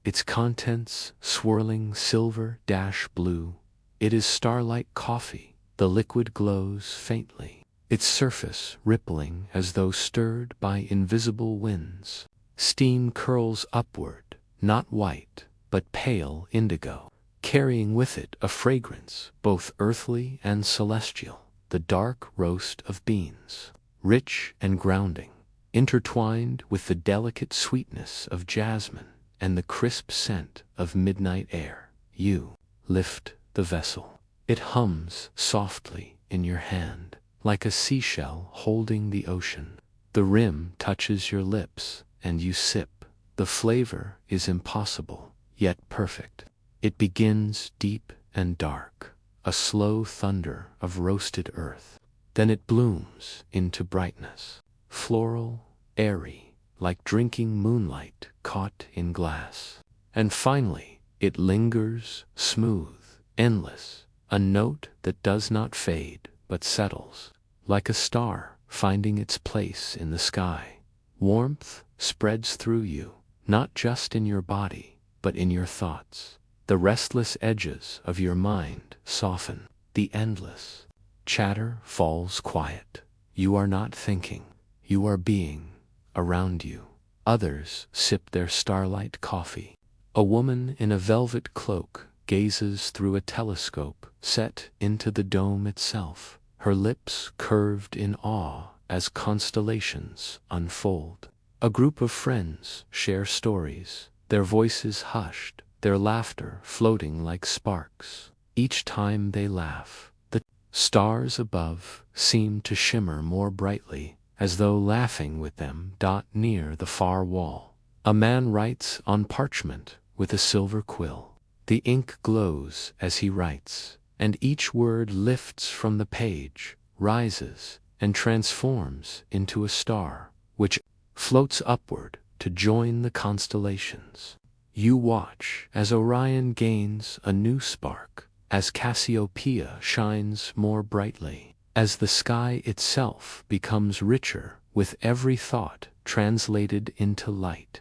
its contents swirling silver-blue. It is Starlight coffee. The liquid glows faintly, its surface rippling as though stirred by invisible winds. Steam curls upward, not white, but pale indigo, carrying with it a fragrance both earthly and celestial, the dark roast of beans, rich and grounding, intertwined with the delicate sweetness of jasmine and the crisp scent of midnight air. You lift the vessel. It hums softly in your hand, like a seashell holding the ocean. The rim touches your lips, and you sip. The flavor is impossible, yet perfect. It begins deep and dark, a slow thunder of roasted earth. Then it blooms into brightness, floral, airy, like drinking moonlight caught in glass. And finally, it lingers, smooth, endless, a note that does not fade but settles, like a star finding its place in the sky. Warmth spreads through you, not just in your body, but in your thoughts. The restless edges of your mind soften. The endless chatter falls quiet. You are not thinking, you are being. Around you, others sip their Starlight coffee. A woman in a velvet cloak gazes through a telescope set into the dome itself, her lips curved in awe as constellations unfold. A group of friends share stories, their voices hushed, their laughter floating like sparks. Each time they laugh, the stars above seem to shimmer more brightly, as though laughing with them. Near the far wall, a man writes on parchment with a silver quill. The ink glows as he writes, and each word lifts from the page, rises, and transforms into a star, which floats upward to join the constellations. You watch as Orion gains a new spark, as Cassiopeia shines more brightly, as the sky itself becomes richer with every thought translated into light.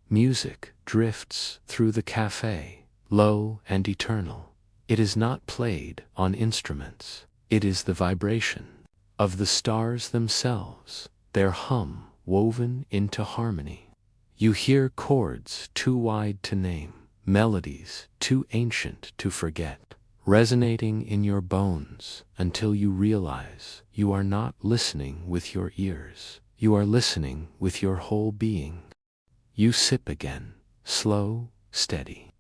Music drifts through the café, low and eternal. It is not played on instruments. It is the vibration of the stars themselves, their hum woven into harmony. You hear chords too wide to name, melodies too ancient to forget, resonating in your bones until you realize you are not listening with your ears. You are listening with your whole being. You sip again, slow, steady.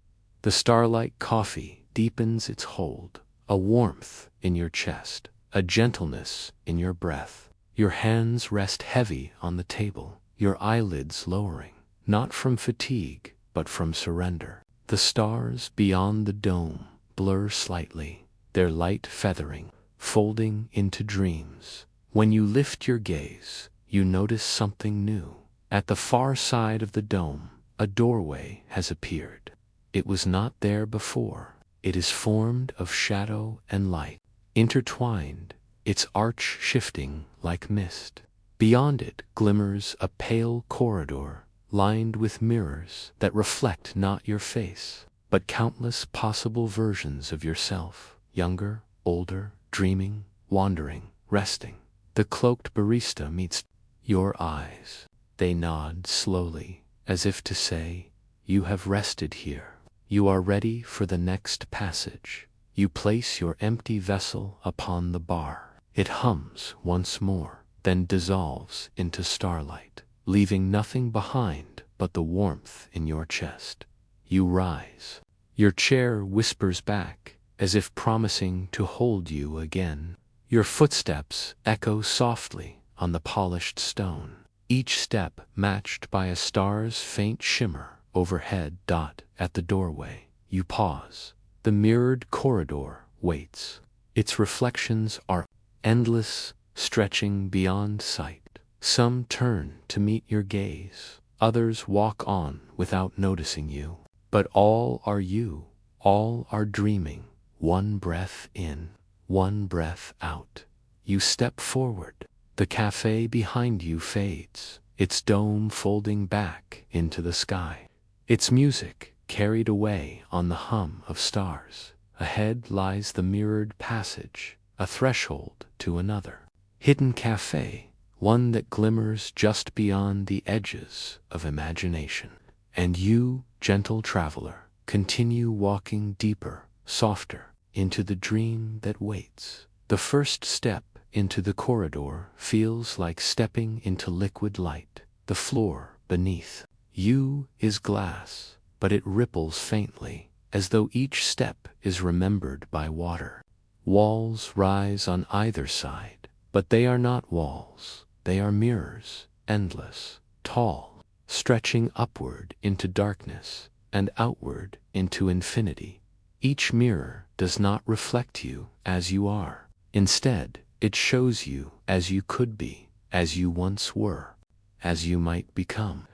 The Starlight coffee deepens its hold, a warmth in your chest, a gentleness in your breath. Your hands rest heavy on the table, your eyelids lowering, not from fatigue, but from surrender. The stars beyond the dome blur slightly, their light feathering, folding into dreams. When you lift your gaze, you notice something new. At the far side of the dome, a doorway has appeared. It was not there before. It is formed of shadow and light, intertwined, its arch shifting like mist. Beyond it glimmers a pale corridor, lined with mirrors that reflect not your face, but countless possible versions of yourself, younger, older, dreaming, wandering, resting. The cloaked barista meets your eyes. They nod slowly, as if to say, "You have rested here. You are ready for the next passage." You place your empty vessel upon the bar. It hums once more, then dissolves into starlight, leaving nothing behind but the warmth in your chest. You rise. Your chair whispers back, as if promising to hold you again. Your footsteps echo softly on the polished stone, each step matched by a star's faint shimmer overhead. At the doorway, you pause. The mirrored corridor waits. Its reflections are endless, stretching beyond sight. Some turn to meet your gaze. Others walk on without noticing you. But all are you. All are dreaming. One breath in, one breath out. You step forward. The cafe behind you fades, its dome folding back into the sky. Its music carried away on the hum of stars. Ahead lies the mirrored passage, a threshold to another hidden cafe, one that glimmers just beyond the edges of imagination. And you, gentle traveler, continue walking deeper, softer, into the dream that waits. The first step into the corridor feels like stepping into liquid light. The floor beneath you is glass, but it ripples faintly, as though each step is remembered by water. Walls rise on either side, but they are not walls. They are mirrors, endless, tall, stretching upward into darkness and outward into infinity. Each mirror does not reflect you as you are. Instead, it shows you as you could be, as you once were, as you might become.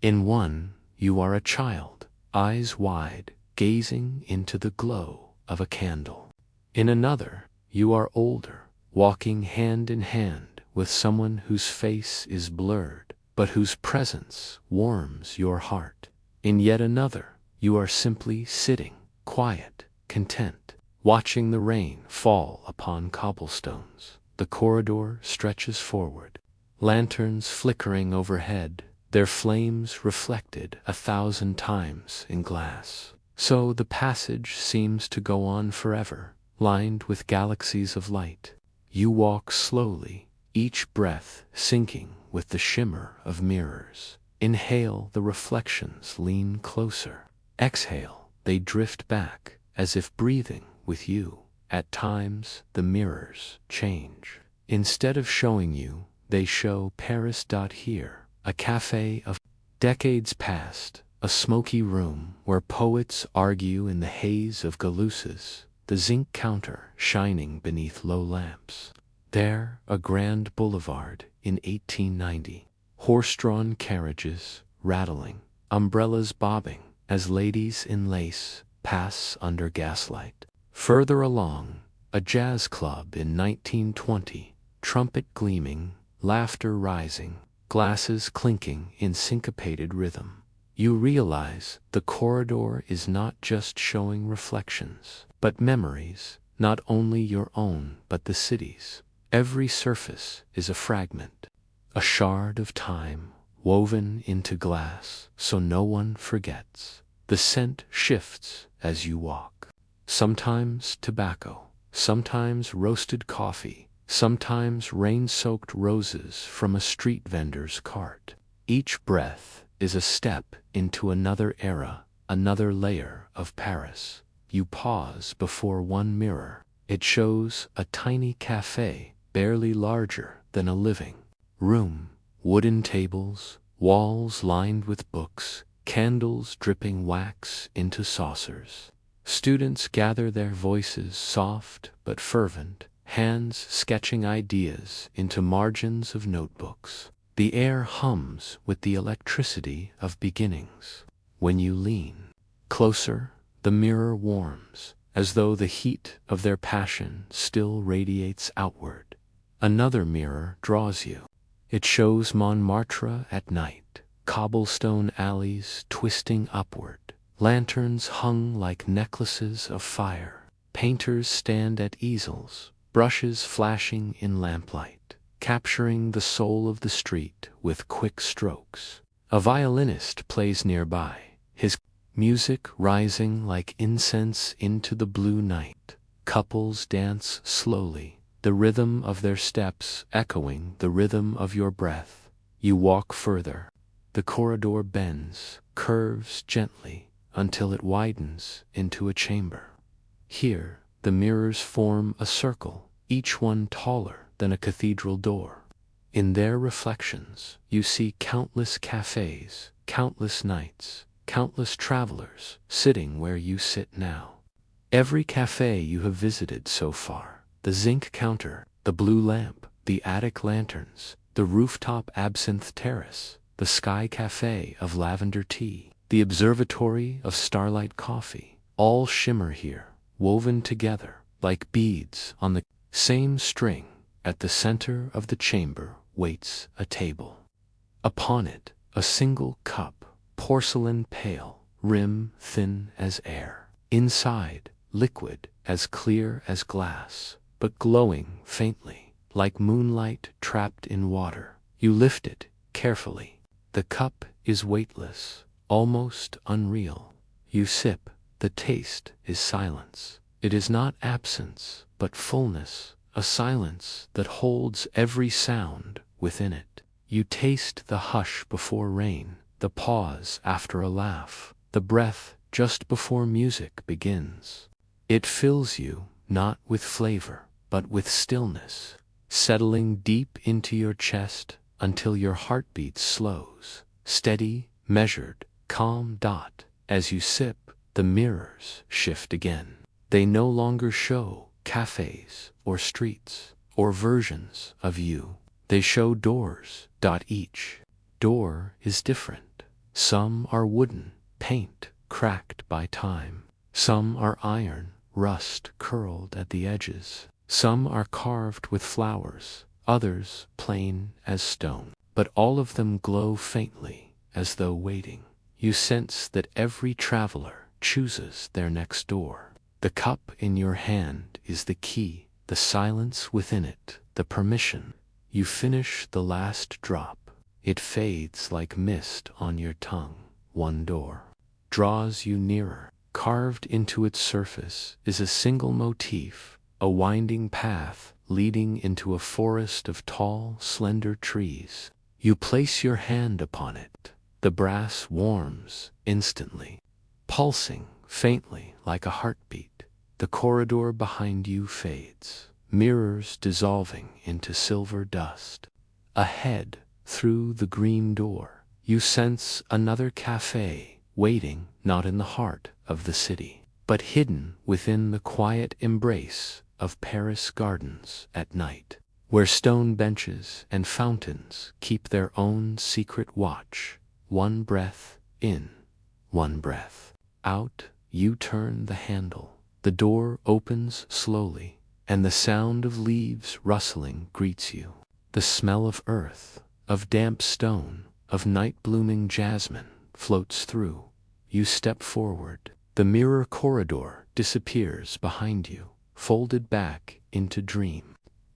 In one, you are a child, eyes wide, gazing into the glow of a candle. In another, you are older, walking hand in hand with someone whose face is blurred, but whose presence warms your heart. In yet another, you are simply sitting, quiet, content, watching the rain fall upon cobblestones. The corridor stretches forward, lanterns flickering overhead, their flames reflected 1,000 times in glass. So the passage seems to go on forever, lined with galaxies of light. You walk slowly, each breath sinking with the shimmer of mirrors. Inhale, the reflections lean closer. Exhale, they drift back, as if breathing with you. At times, the mirrors change. Instead of showing you, they show Paris. Here, a cafe of decades past, a smoky room where poets argue in the haze of galusses, the zinc counter shining beneath low lamps. There, a grand boulevard in 1890, horse-drawn carriages rattling, umbrellas bobbing as ladies in lace pass under gaslight. Further along, a jazz club in 1920, trumpet gleaming, laughter rising, glasses clinking in syncopated rhythm. You realize the corridor is not just showing reflections, but memories, not only your own but the city's. Every surface is a fragment, a shard of time woven into glass so no one forgets. The scent shifts as you walk. Sometimes tobacco, sometimes roasted coffee, sometimes rain-soaked roses from a street vendor's cart. Each breath is a step into another era, another layer of Paris. You pause before one mirror. It shows a tiny cafe, barely larger than a living room. Wooden tables, walls lined with books, candles dripping wax into saucers. Students gather, their voices soft but fervent, hands sketching ideas into margins of notebooks. The air hums with the electricity of beginnings. When you lean closer, the mirror warms, as though the heat of their passion still radiates outward. Another mirror draws you. It shows Montmartre at night, cobblestone alleys twisting upward, Lanterns hung like necklaces of fire. Painters stand at easels, brushes flashing in lamplight, capturing the soul of the street with quick strokes. A violinist plays nearby, his music rising like incense into the blue night. Couples dance slowly, the rhythm of their steps echoing the rhythm of your breath. You walk further. The corridor bends, curves gently, until it widens into a chamber. Here, the mirrors form a circle, each one taller than a cathedral door. In their reflections, you see countless cafés, countless nights, countless travelers sitting where you sit now. Every café you have visited so far, the zinc counter, the blue lamp, the attic lanterns, the rooftop absinthe terrace, the sky café of lavender tea, the observatory of starlight coffee, all shimmer here, woven together like beads on the same string. At the center of the chamber waits a table. Upon it, a single cup, porcelain pale, rim thin as air. Inside, liquid as clear as glass, but glowing faintly, like moonlight trapped in water. You lift it carefully. The cup is weightless, almost unreal. You sip. The taste is silence. It is not absence, but fullness, a silence that holds every sound within it. You taste the hush before rain, the pause after a laugh, the breath just before music begins. It fills you, not with flavor, but with stillness, settling deep into your chest until your heartbeat slows. Steady, measured, calm dot. As you sip, the mirrors shift again. They no longer show cafes or streets or versions of you. They show doors. Each door is different. Some are wooden, paint cracked by time. Some are iron, rust curled at the edges. Some are carved with flowers, others plain as stone. But all of them glow faintly, as though waiting. You sense that every traveler chooses their next door. The cup in your hand is the key, the silence within it, the permission. You finish the last drop. It fades like mist on your tongue. One door draws you nearer. Carved into its surface is a single motif, a winding path leading into a forest of tall, slender trees. You place your hand upon it. The brass warms instantly, pulsing faintly like a heartbeat. The corridor behind you fades, mirrors dissolving into silver dust. Ahead, through the green door, you sense another café waiting not in the heart of the city, but hidden within the quiet embrace of Paris gardens at night, where stone benches and fountains keep their own secret watch. One breath in, one breath out. You turn the handle. The door opens slowly, and the sound of leaves rustling greets you. The smell of earth, of damp stone, of night-blooming jasmine floats through. You step forward. The mirror corridor disappears behind you, folded back into dream.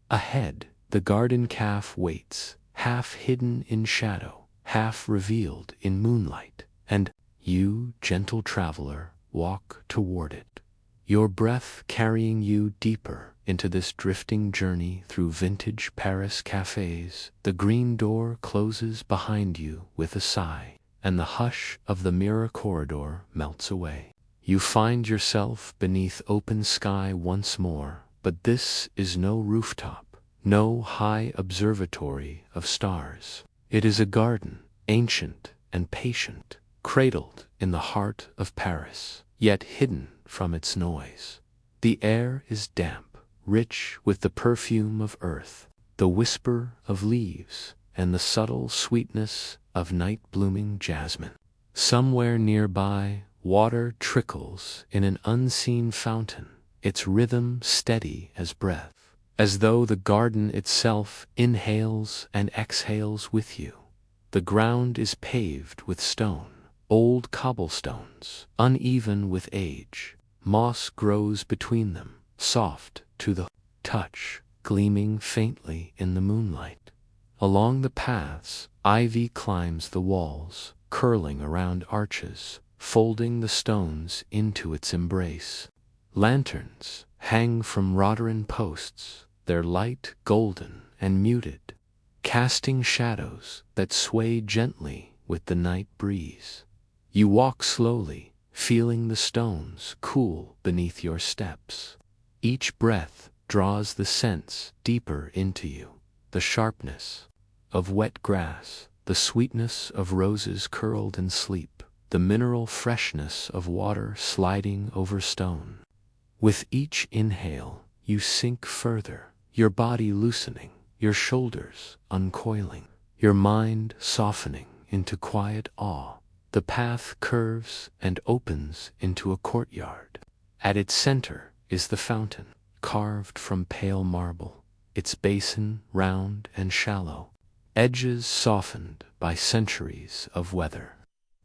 Ahead, the garden café waits, half hidden in shadow, half revealed in moonlight, and you, gentle traveler, walk toward it. Your breath carrying you deeper into this drifting journey through vintage Paris cafés. The green door closes behind you with a sigh, and the hush of the mirror corridor melts away. You find yourself beneath open sky once more, but this is no rooftop, no high observatory of stars. It is a garden, ancient and patient, cradled in the heart of Paris, yet hidden from its noise. The air is damp, rich with the perfume of earth, the whisper of leaves, and the subtle sweetness of night-blooming jasmine. Somewhere nearby, water trickles in an unseen fountain, its rhythm steady as breath, as though the garden itself inhales and exhales with you. The ground is paved with stone, Old cobblestones, uneven with age. Moss grows between them, soft to the touch, gleaming faintly in the moonlight. Along the paths, ivy climbs the walls, curling around arches, folding the stones into its embrace. Lanterns hang from rhododendron posts, their light golden and muted, casting shadows that sway gently with the night breeze. You walk slowly, feeling the stones cool beneath your steps. Each breath draws the scents deeper into you, the sharpness of wet grass, the sweetness of roses curled in sleep, the mineral freshness of water sliding over stone. With each inhale, you sink further, your body loosening, your shoulders uncoiling, your mind softening into quiet awe. The path curves and opens into a courtyard. At its center is the fountain, carved from pale marble, its basin round and shallow, edges softened by centuries of weather.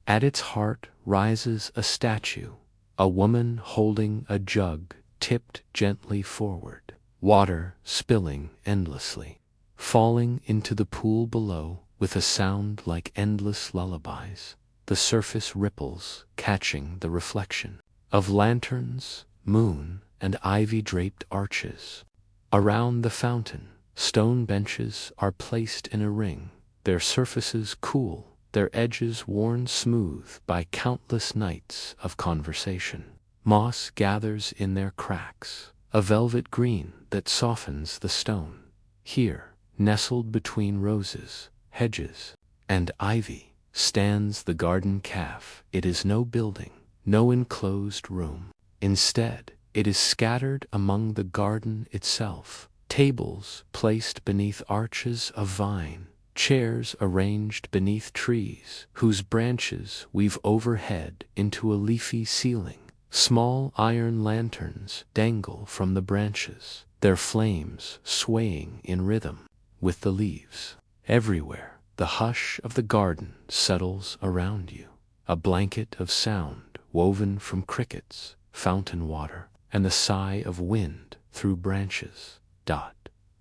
At its heart rises a statue, a woman holding a jug tipped gently forward, water spilling endlessly, falling into the pool below with a sound like endless lullabies. The surface ripples, catching the reflection of lanterns, moon, and ivy-draped arches. Around the fountain, stone benches are placed in a ring, their surfaces cool, their edges worn smooth by countless nights of conversation. Moss gathers in their cracks, a velvet green that softens the stone. Here, nestled between roses, hedges, and ivy, stands the garden café. It is no building, no enclosed room. Instead, it is scattered among the garden itself. Tables placed beneath arches of vine, chairs arranged beneath trees whose branches weave overhead into a leafy ceiling. Small iron lanterns dangle from the branches, their flames swaying in rhythm with the leaves. Everywhere, the hush of the garden settles around you, a blanket of sound woven from crickets, fountain water, and the sigh of wind through branches.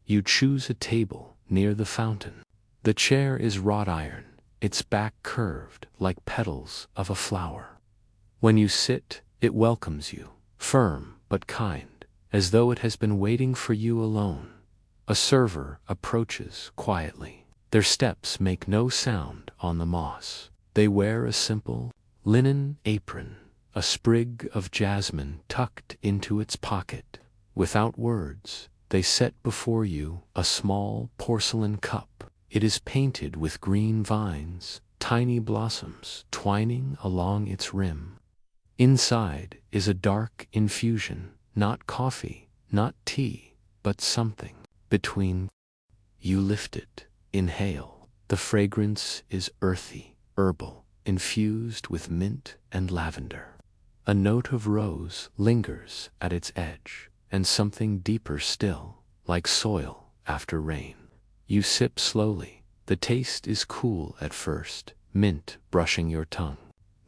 You choose a table near the fountain. The chair is wrought iron, its back curved like petals of a flower. When you sit, it welcomes you, firm but kind, as though it has been waiting for you alone. A server approaches quietly. Their steps make no sound on the moss. They wear a simple linen apron, a sprig of jasmine tucked into its pocket. Without words, they set before you a small porcelain cup. It is painted with green vines, tiny blossoms twining along its rim. Inside is a dark infusion, not coffee, not tea, but something between. You lift it. Inhale. The fragrance is earthy, herbal, infused with mint and lavender. A note of rose lingers at its edge, and something deeper still, like soil after rain. You sip slowly. The taste is cool at first, mint brushing your tongue.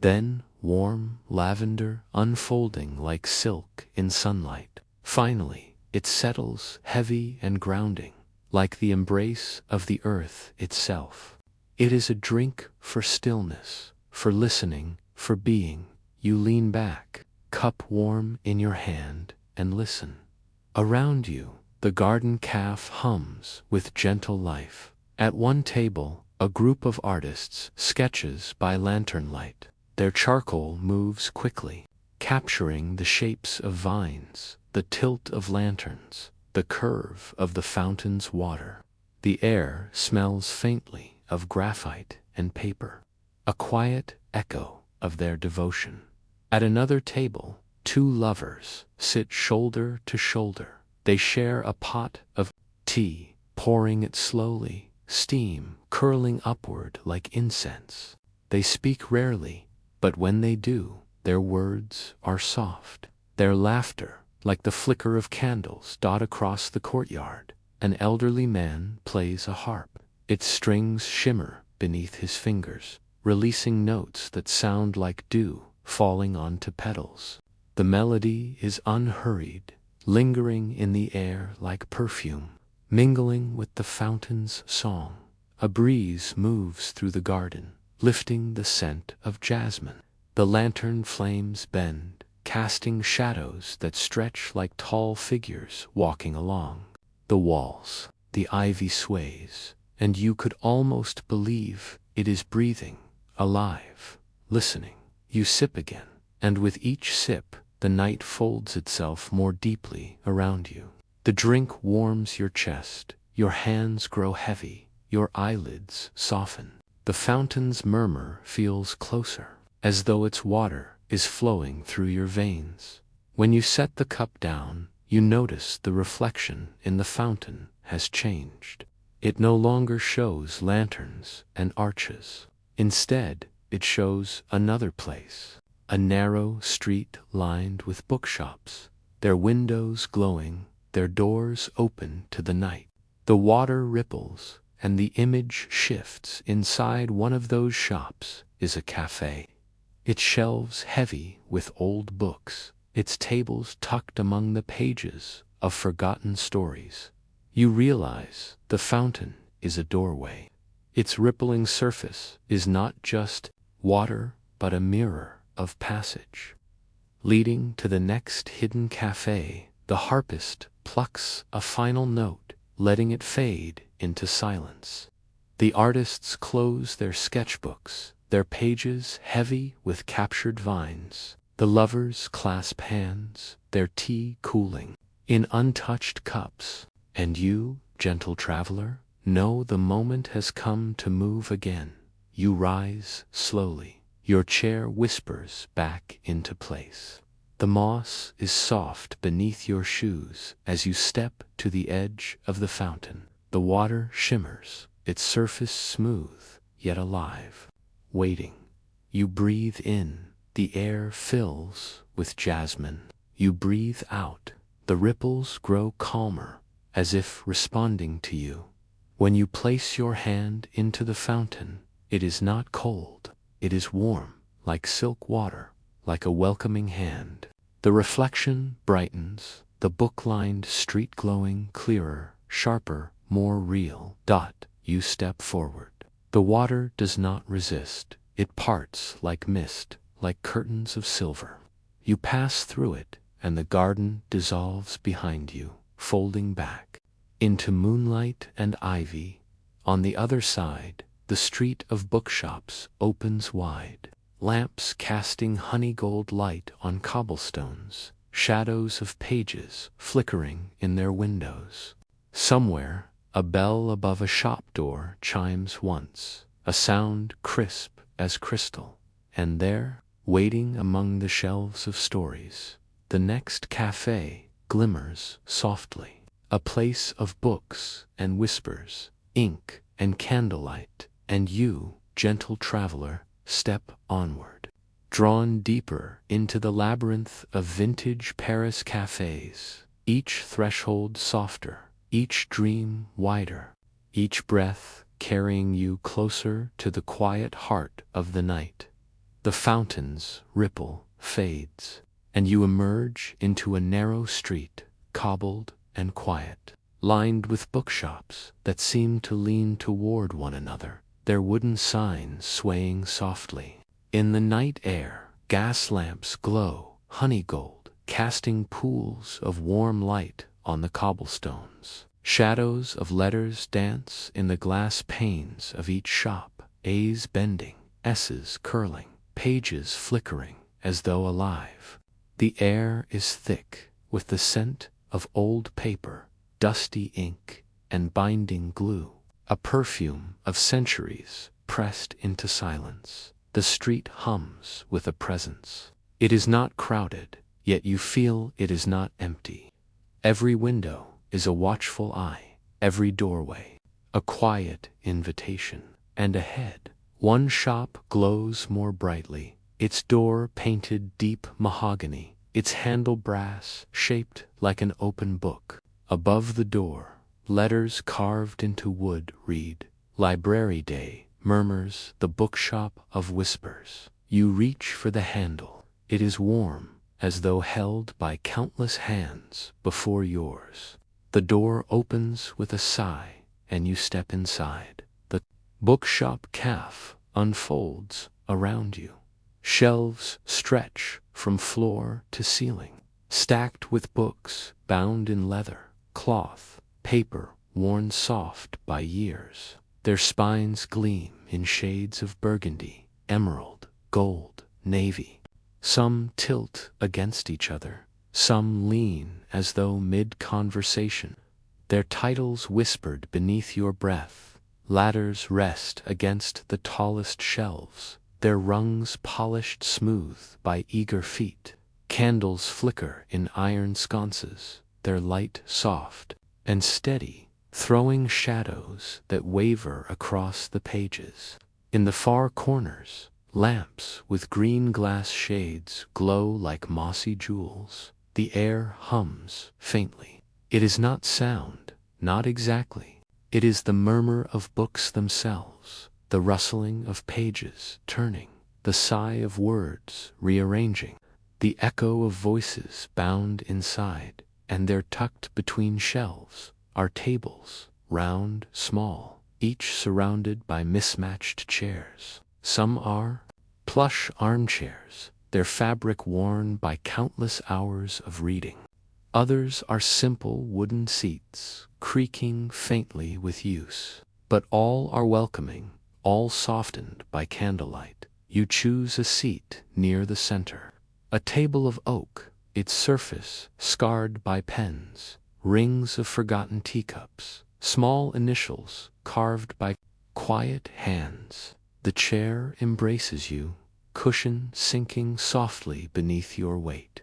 Then warm lavender unfolding like silk in sunlight. Finally, it settles heavy and grounding, like the embrace of the earth itself. It is a drink for stillness, for listening, for being. You lean back, cup warm in your hand, and listen. Around you, the garden café hums with gentle life. At one table, a group of artists sketches by lantern light. Their charcoal moves quickly, capturing the shapes of vines, the tilt of lanterns, the curve of the fountain's water. The air smells faintly of graphite and paper, a quiet echo of their devotion. At another table, two lovers sit shoulder to shoulder. They share a pot of tea, pouring it slowly, steam curling upward like incense. They speak rarely, but when they do, their words are soft. Their laughter, like the flicker of candles, dot across the courtyard. An elderly man plays a harp. Its strings shimmer beneath his fingers, releasing notes that sound like dew falling onto petals. The melody is unhurried, lingering in the air like perfume, mingling with the fountain's song. A breeze moves through the garden, lifting the scent of jasmine. The lantern flames bend, casting shadows that stretch like tall figures walking along the walls. The ivy sways, and you could almost believe it is breathing, alive, listening. You sip again, and with each sip, the night folds itself more deeply around you. The drink warms your chest, your hands grow heavy, your eyelids soften. The fountain's murmur feels closer, as though its water is flowing through your veins. When you set the cup down, you notice the reflection in the fountain has changed. It no longer shows lanterns and arches. Instead, it shows another place. A narrow street lined with bookshops, their windows glowing, their doors open to the night. The water ripples, and the image shifts. Inside one of those shops is a cafe. Its shelves heavy with old books, its tables tucked among the pages of forgotten stories. You realize the fountain is a doorway. Its rippling surface is not just water, but a mirror of passage. Leading to the next hidden cafe, the harpist plucks a final note, letting it fade into silence. The artists close their sketchbooks, their pages heavy with captured vines. The lovers clasp hands, their tea cooling in untouched cups. And you, gentle traveler, know the moment has come to move again. You rise slowly. Your chair whispers back into place. The moss is soft beneath your shoes as you step to the edge of the fountain. The water shimmers, its surface smooth yet alive. Waiting. You breathe in. The air fills with jasmine. You breathe out. The ripples grow calmer, as if responding to you. When you place your hand into the fountain, it is not cold. It is warm, like silk water, like a welcoming hand. The reflection brightens, the book-lined street glowing clearer, sharper, more real. You step forward. The water does not resist. It parts like mist, like curtains of silver. You pass through it, and the garden dissolves behind you, folding back into moonlight and ivy. On the other side, the street of bookshops opens wide, lamps casting honey-gold light on cobblestones, shadows of pages flickering in their windows. Somewhere, a bell above a shop door chimes once, a sound crisp as crystal. And there, waiting among the shelves of stories, the next cafe glimmers softly, a place of books and whispers, ink and candlelight, and you, gentle traveler, step onward, drawn deeper into the labyrinth of vintage Paris cafes, each threshold softer, each dream wider, each breath carrying you closer to the quiet heart of the night. The fountain's ripple fades, and you emerge into a narrow street, cobbled and quiet, lined with bookshops that seem to lean toward one another, their wooden signs swaying softly. In the night air, gas lamps glow, honey gold, casting pools of warm light on the cobblestones. Shadows of letters dance in the glass panes of each shop, A's bending, S's curling, pages flickering as though alive. The air is thick with the scent of old paper, dusty ink, and binding glue, a perfume of centuries pressed into silence. The street hums with a presence. It is not crowded, yet you feel it is not empty. Every window is a watchful eye, every doorway a quiet invitation. And ahead, one shop glows more brightly, its door painted deep mahogany, its handle brass shaped like an open book. Above the door, letters carved into wood read, "Library Day murmurs the Bookshop of Whispers. You reach for the handle. It is warm, as though held by countless hands before yours. The door opens with a sigh, and you step inside. The Bookshop cafe unfolds around you. Shelves stretch from floor to ceiling, stacked with books bound in leather, cloth, paper worn soft by years. Their spines gleam in shades of burgundy, emerald, gold, navy. Some tilt against each other, some lean as though mid-conversation, their titles whispered beneath your breath. Ladders rest against the tallest shelves, their rungs polished smooth by eager feet. Candles flicker in iron sconces, their light soft and steady, throwing shadows that waver across the pages. In the far corners, lamps with green glass shades glow like mossy jewels. The air hums faintly. It is not sound, not exactly. It is the murmur of books themselves, the rustling of pages turning, the sigh of words rearranging, the echo of voices bound inside, and there tucked between shelves are tables, round, small, each surrounded by mismatched chairs. Some are plush armchairs, their fabric worn by countless hours of reading. Others are simple wooden seats, creaking faintly with use. But all are welcoming, all softened by candlelight. You choose a seat near the center. A table of oak, its surface scarred by pens, rings of forgotten teacups, small initials carved by quiet hands. The chair embraces you, cushion sinking softly beneath your weight.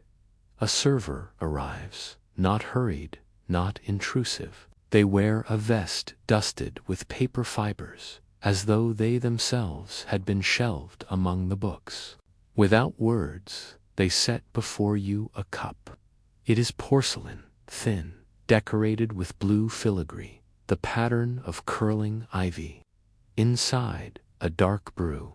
A server arrives, not hurried, not intrusive. They wear a vest dusted with paper fibers, as though they themselves had been shelved among the books. Without words, they set before you a cup. It is porcelain, thin, decorated with blue filigree, the pattern of curling ivy. Inside, a dark brew.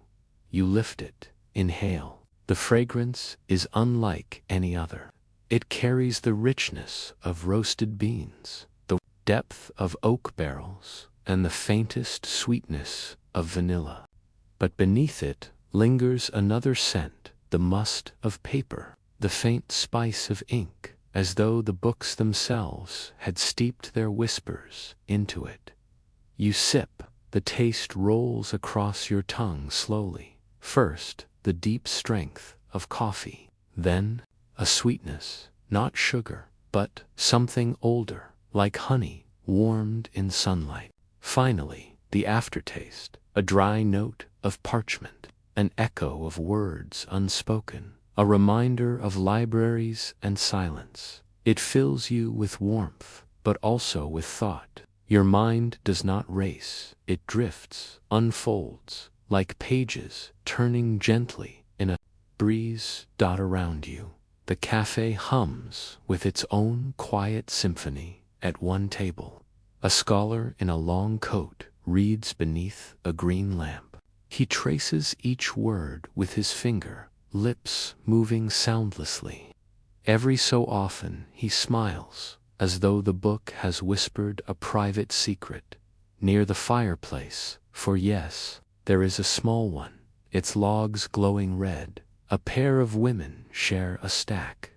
You lift it, inhale. The fragrance is unlike any other. It carries the richness of roasted beans, the depth of oak barrels, and the faintest sweetness of vanilla. But beneath it lingers another scent, the must of paper, the faint spice of ink, as though the books themselves had steeped their whispers into it. You sip, the taste rolls across your tongue slowly. First, the deep strength of coffee, then a sweetness, not sugar, but something older, like honey, warmed in sunlight. Finally, the aftertaste, a dry note of parchment, an echo of words unspoken, a reminder of libraries and silence. It fills you with warmth, but also with thought. Your mind does not race, it drifts, unfolds, like pages turning gently in a breeze around you. The cafe hums with its own quiet symphony at one table. A scholar in a long coat reads beneath a green lamp. He traces each word with his finger, lips moving soundlessly. Every so often he smiles, as though the book has whispered a private secret. Near the fireplace, for yes, there is a small one, its logs glowing red, a pair of women share a stack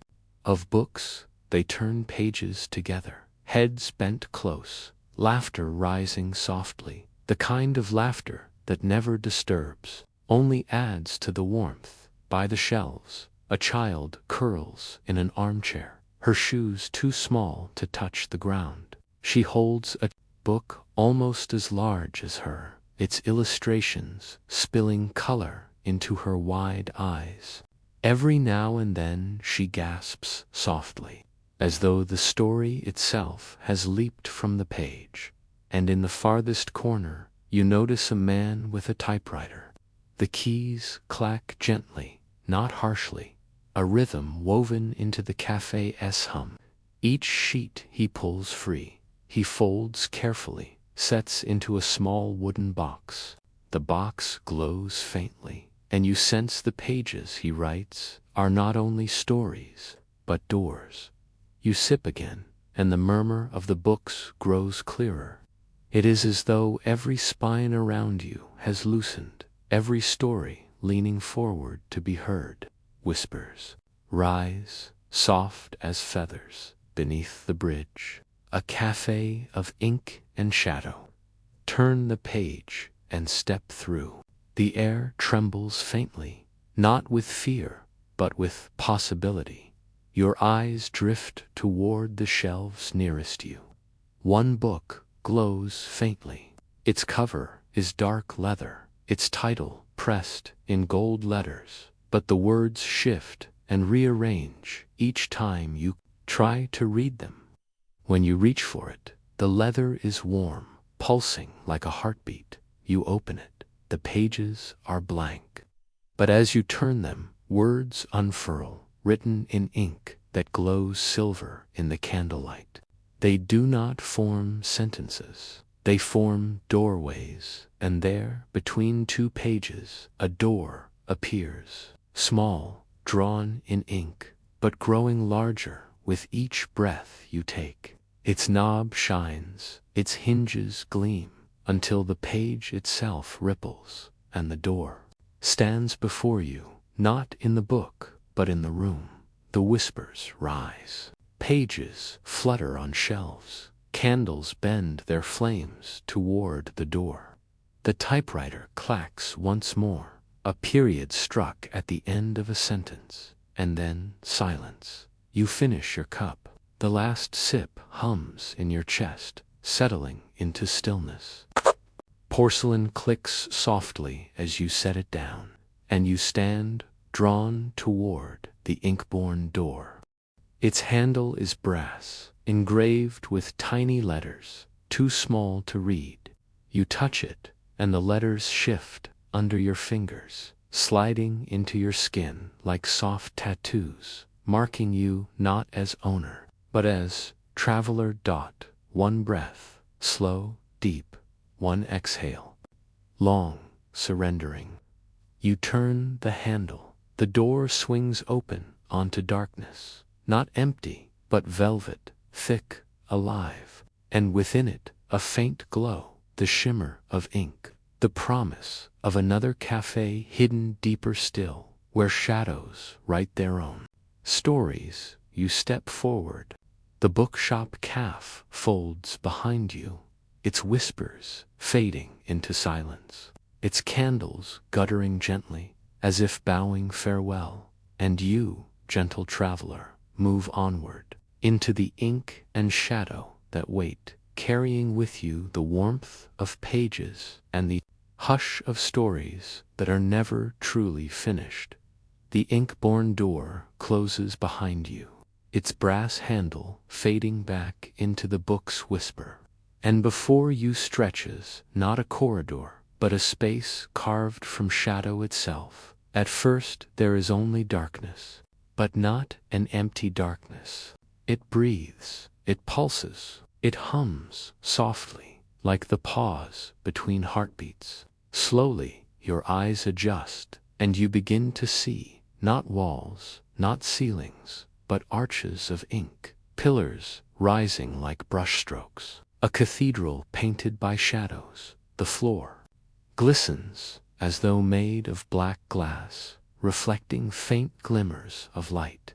of books. They turn pages together, heads bent close, laughter rising softly, the kind of laughter that never disturbs, only adds to the warmth. By the shelves, a child curls in an armchair, her shoes too small to touch the ground. She holds a book almost as large as her, its illustrations spilling color into her wide eyes. Every now and then she gasps softly, as though the story itself has leaped from the page. And in the farthest corner, you notice a man with a typewriter. The keys clack gently, not harshly, a rhythm woven into the cafe's hum. Each sheet he pulls free, he folds carefully, sets into a small wooden box. The box glows faintly, and you sense the pages he writes are not only stories, but doors. You sip again, and the murmur of the books grows clearer. It is as though every spine around you has loosened, every story leaning forward to be heard. Whispers rise, soft as feathers, beneath the bridge. A cafe of ink and shadow. Turn the page and step through. The air trembles faintly, not with fear, but with possibility. Your eyes drift toward the shelves nearest you. One book glows faintly. Its cover is dark leather, its title pressed in gold letters, but the words shift and rearrange each time you try to read them. When you reach for it, the leather is warm, pulsing like a heartbeat. You open it. The pages are blank. But as you turn them, words unfurl, written in ink that glows silver in the candlelight. They do not form sentences. They form doorways, and there, between two pages, a door appears, small, drawn in ink, but growing larger with each breath you take. Its knob shines, its hinges gleam, until the page itself ripples, and the door stands before you, not in the book, but in the room. The whispers rise. Pages flutter on shelves. Candles bend their flames toward the door. The typewriter clacks once more, a period struck at the end of a sentence, and then silence. You finish your cup. The last sip hums in your chest, settling into stillness. Porcelain clicks softly as you set it down, and you stand, drawn toward the ink-born door. Its handle is brass, engraved with tiny letters, too small to read. You touch it, and the letters shift under your fingers, sliding into your skin like soft tattoos, marking you not as owner, but as traveler. One breath, slow, deep, one exhale, long, surrendering. You turn the handle. The door swings open onto darkness, not empty, but velvet, thick, alive, and within it a faint glow, the shimmer of ink, the promise of another cafe hidden deeper still, where shadows write their own stories. You step forward. The bookshop calf folds behind you, its whispers fading into silence, its candles guttering gently, as if bowing farewell, and you, gentle traveler, move onward, into the ink and shadow that wait, carrying with you the warmth of pages and the hush of stories that are never truly finished. The ink-born door closes behind you, its brass handle fading back into the book's whisper, and before you stretches not a corridor, but a space carved from shadow itself. At first there is only darkness, but not an empty darkness. It breathes, it pulses, it hums softly, like the pause between heartbeats. Slowly your eyes adjust, and you begin to see, not walls, not ceilings, but arches of ink, pillars rising like brushstrokes, a cathedral painted by shadows. The floor glistens as though made of black glass, reflecting faint glimmers of light.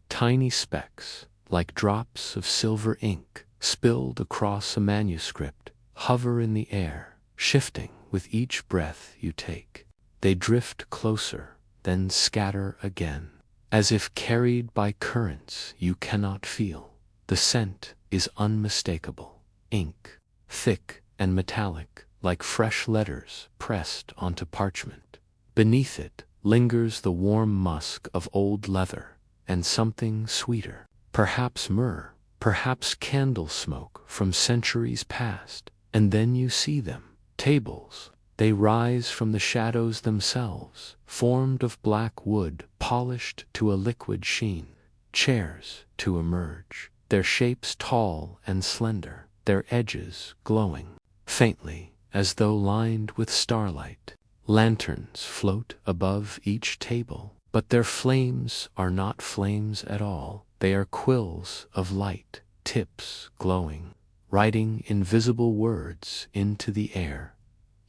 Tiny specks, like drops of silver ink, spilled across a manuscript, hover in the air, shifting with each breath you take. They drift closer, then scatter again, as if carried by currents you cannot feel. The scent is unmistakable, ink, thick and metallic, like fresh letters pressed onto parchment. Beneath it lingers the warm musk of old leather, and something sweeter, perhaps myrrh, perhaps candle smoke from centuries past. And then you see them, tables. They rise from the shadows themselves, formed of black wood polished to a liquid sheen. Chairs to emerge, their shapes tall and slender, their edges glowing faintly as though lined with starlight. Lanterns float above each table, but their flames are not flames at all. They are quills of light, tips glowing, writing invisible words into the air.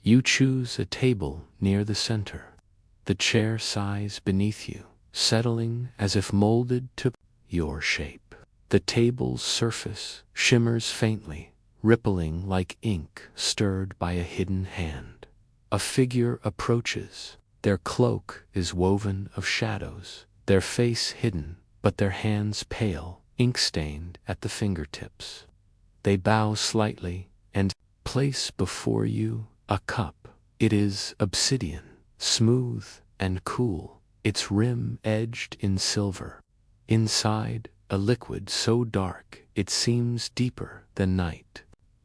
You choose a table near the center. The chair sighs beneath you, settling as if molded to your shape. The table's surface shimmers faintly, rippling like ink stirred by a hidden hand. A figure approaches. Their cloak is woven of shadows, their face hidden, but their hands pale, ink-stained at the fingertips. They bow slightly and place before you a cup. It is obsidian, smooth and cool, its rim edged in silver. Inside, a liquid so dark it seems deeper than night.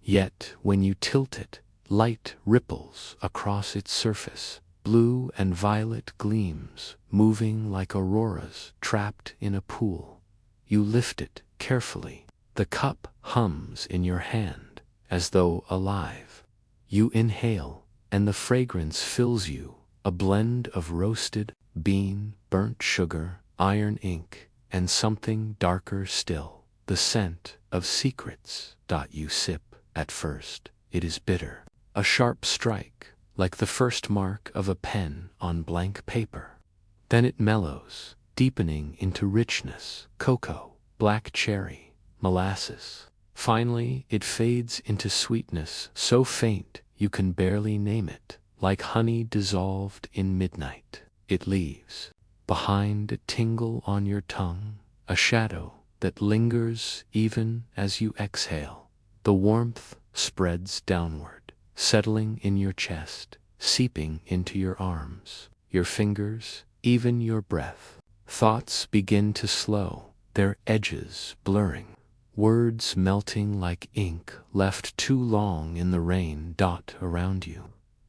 Yet, when you tilt it, light ripples across its surface, blue and violet gleams, moving like auroras trapped in a pool. You lift it carefully. The cup hums in your hand, as though alive. You inhale, and the fragrance fills you, a blend of roasted bean, burnt sugar, iron ink, and something darker still, the scent of secrets. You sip. At first, it is bitter, a sharp strike, like the first mark of a pen on blank paper. Then it mellows, deepening into richness, cocoa, black cherry, molasses. Finally, it fades into sweetness so faint you can barely name it, like honey dissolved in midnight. It leaves behind a tingle on your tongue, a shadow that lingers even as you exhale. The warmth spreads downward, settling in your chest, seeping into your arms, your fingers, even your breath. Thoughts begin to slow, their edges blurring, words melting like ink left too long in the rain dot around you.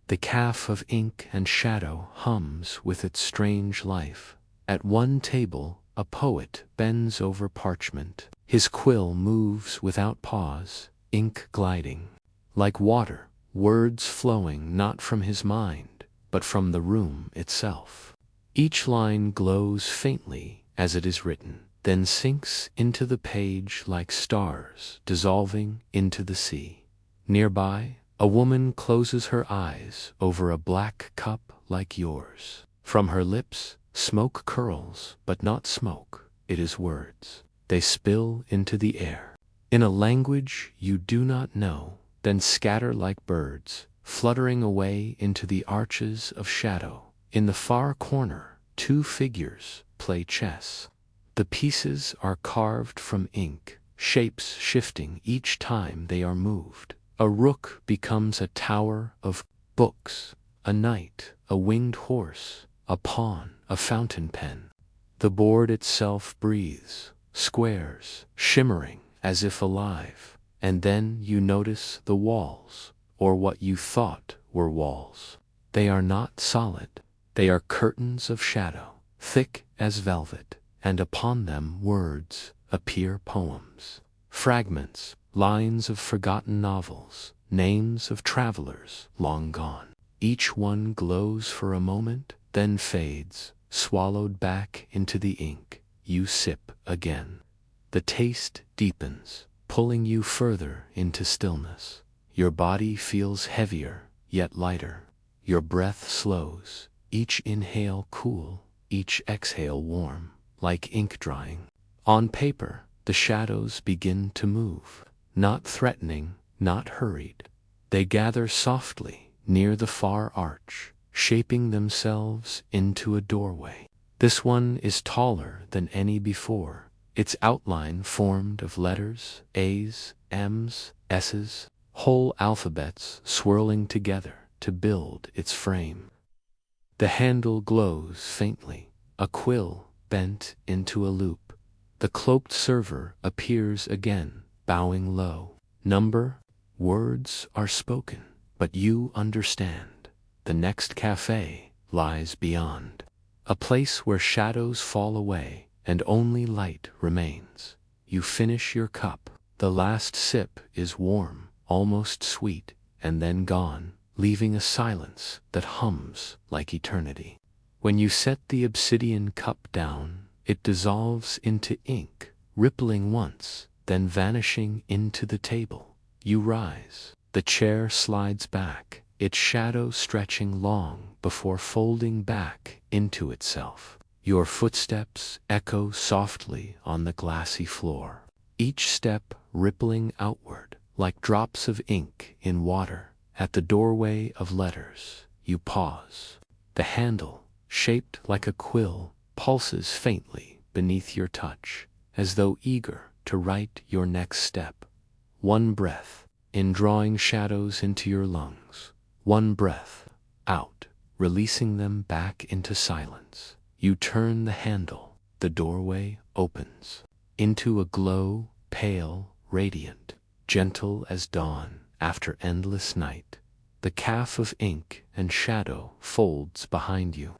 The calf of ink and shadow hums with its strange life. At one table, a poet bends over parchment. His quill moves without pause, ink gliding. Like water, words flowing not from his mind, but from the room itself. Each line glows faintly as it is written, then sinks into the page like stars dissolving into the sea. Nearby, a woman closes her eyes over a black cup like yours. From her lips, smoke curls, but not smoke, it is words. They spill into the air, in a language you do not know, then scatter like birds, fluttering away into the arches of shadow. In the far corner, two figures play chess. The pieces are carved from ink, shapes shifting each time they are moved. A rook becomes a tower of books, a knight, a winged horse, a pawn, a fountain pen. The board itself breathes, squares, shimmering as if alive, and then you notice the walls, or what you thought were walls. They are not solid. They are curtains of shadow, thick as velvet, and upon them words appear poems. Fragments, lines of forgotten novels, names of travelers long gone. Each one glows for a moment, then fades, swallowed back into the ink. You sip again. The taste deepens, pulling you further into stillness. Your body feels heavier, yet lighter. Your breath slows, each inhale cool, each exhale warm, like ink drying. On paper, the shadows begin to move, not threatening, not hurried. They gather softly near the far arch, shaping themselves into a doorway. This one is taller than any before, its outline formed of letters, A's, M's, S's, whole alphabets swirling together to build its frame. The handle glows faintly, a quill bent into a loop. The cloaked server appears again, bowing low. Number, words are spoken, but you understand. The next cafe lies beyond, a place where shadows fall away and only light remains. You finish your cup. The last sip is warm, almost sweet, and then gone, leaving a silence that hums like eternity. When you set the obsidian cup down, it dissolves into ink, rippling once, then vanishing into the table. You rise. The chair slides back, its shadow stretching long before folding back into itself. Your footsteps echo softly on the glassy floor, each step rippling outward like drops of ink in water. At the doorway of letters, you pause. The handle, shaped like a quill, pulses faintly beneath your touch, as though eager to write your next step. One breath in, drawing shadows into your lungs. One breath out, releasing them back into silence. You turn the handle. The doorway opens into a glow, pale, radiant, gentle as dawn after endless night. The calf of ink and shadow folds behind you,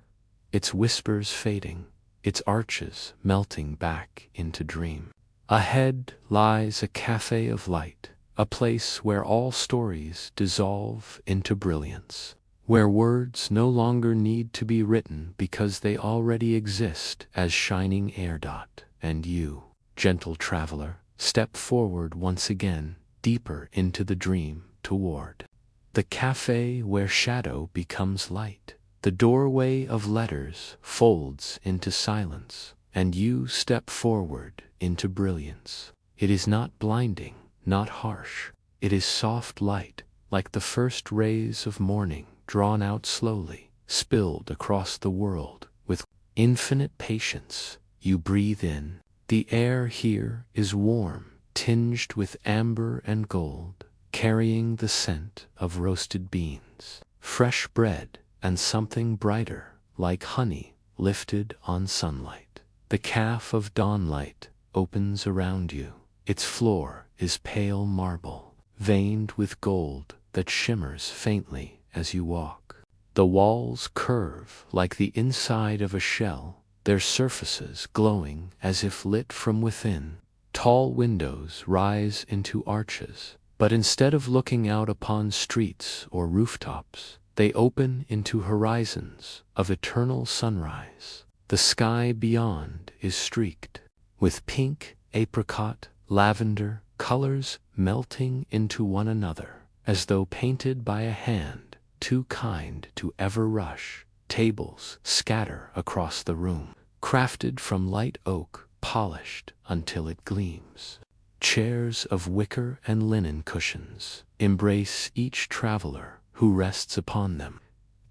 its whispers fading, its arches melting back into dream. Ahead lies a Café of Light, a place where all stories dissolve into brilliance, where words no longer need to be written because they already exist as shining air dot. And you, gentle traveler, step forward once again, deeper into the dream, toward the café where shadow becomes light. The doorway of letters folds into silence, and you step forward into brilliance. It is not blinding, not harsh. It is soft light, like the first rays of morning, drawn out slowly, spilled across the world. With infinite patience, you breathe in. The air here is warm, tinged with amber and gold, carrying the scent of roasted beans, fresh bread, and something brighter, like honey, lifted on sunlight. The Café of Dawnlight opens around you. Its floor is pale marble, veined with gold that shimmers faintly as you walk. The walls curve like the inside of a shell, their surfaces glowing as if lit from within. Tall windows rise into arches, but instead of looking out upon streets or rooftops, they open into horizons of eternal sunrise. The sky beyond is streaked with pink, apricot, lavender colors melting into one another, as though painted by a hand too kind to ever rush. Tables scatter across the room, crafted from light oak, polished until it gleams. Chairs of wicker and linen cushions embrace each traveler who rests upon them,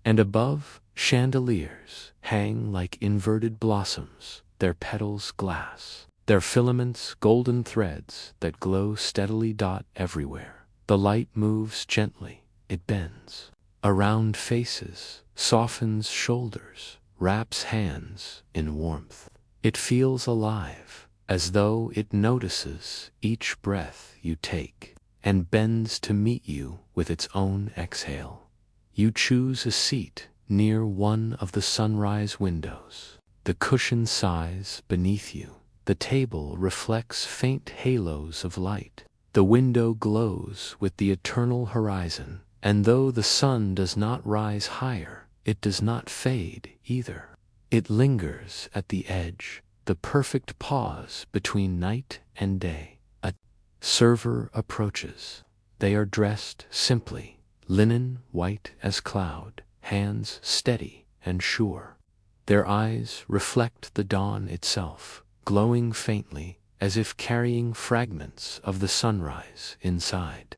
and above, chandeliers hang like inverted blossoms, their petals glass, their filaments golden threads that glow steadily dot everywhere. The light moves gently, it bends around faces, softens shoulders, wraps hands in warmth. It feels alive, as though it notices each breath you take, and bends to meet you with its own exhale. You choose a seat near one of the sunrise windows. The cushion sighs beneath you. The table reflects faint halos of light. The window glows with the eternal horizon, and though the sun does not rise higher, it does not fade either. It lingers at the edge, the perfect pause between night and day. A server approaches. They are dressed simply, linen white as cloud, hands steady and sure. Their eyes reflect the dawn itself, glowing faintly as if carrying fragments of the sunrise inside.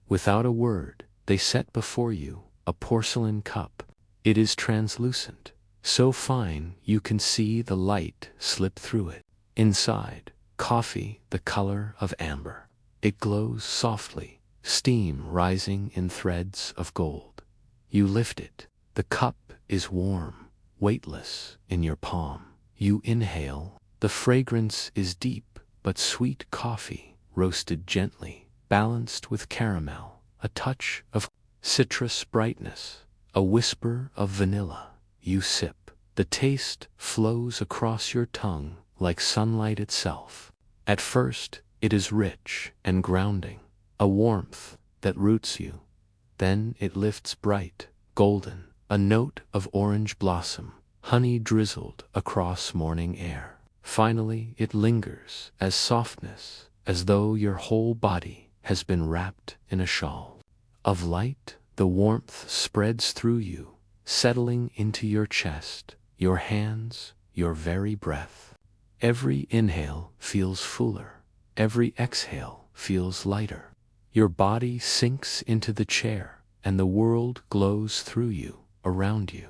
Without a word, they set before you a porcelain cup. It is translucent, so fine you can see the light slip through it. Inside, coffee the color of amber. It glows softly, steam rising in threads of gold. You lift it. The cup is warm, weightless in your palm. You inhale. The fragrance is deep but sweet coffee, roasted gently, balanced with caramel, a touch of citrus brightness, a whisper of vanilla. You sip. The taste flows across your tongue like sunlight itself. At first, it is rich and grounding, a warmth that roots you. Then it lifts bright, golden, a note of orange blossom, honey drizzled across morning air. Finally it lingers as softness, as though your whole body has been wrapped in a shawl of light. The warmth spreads through you, settling into your chest, your hands, your very breath. Every inhale feels fuller, every exhale feels lighter. Your body sinks into the chair, and the world glows through you, around you.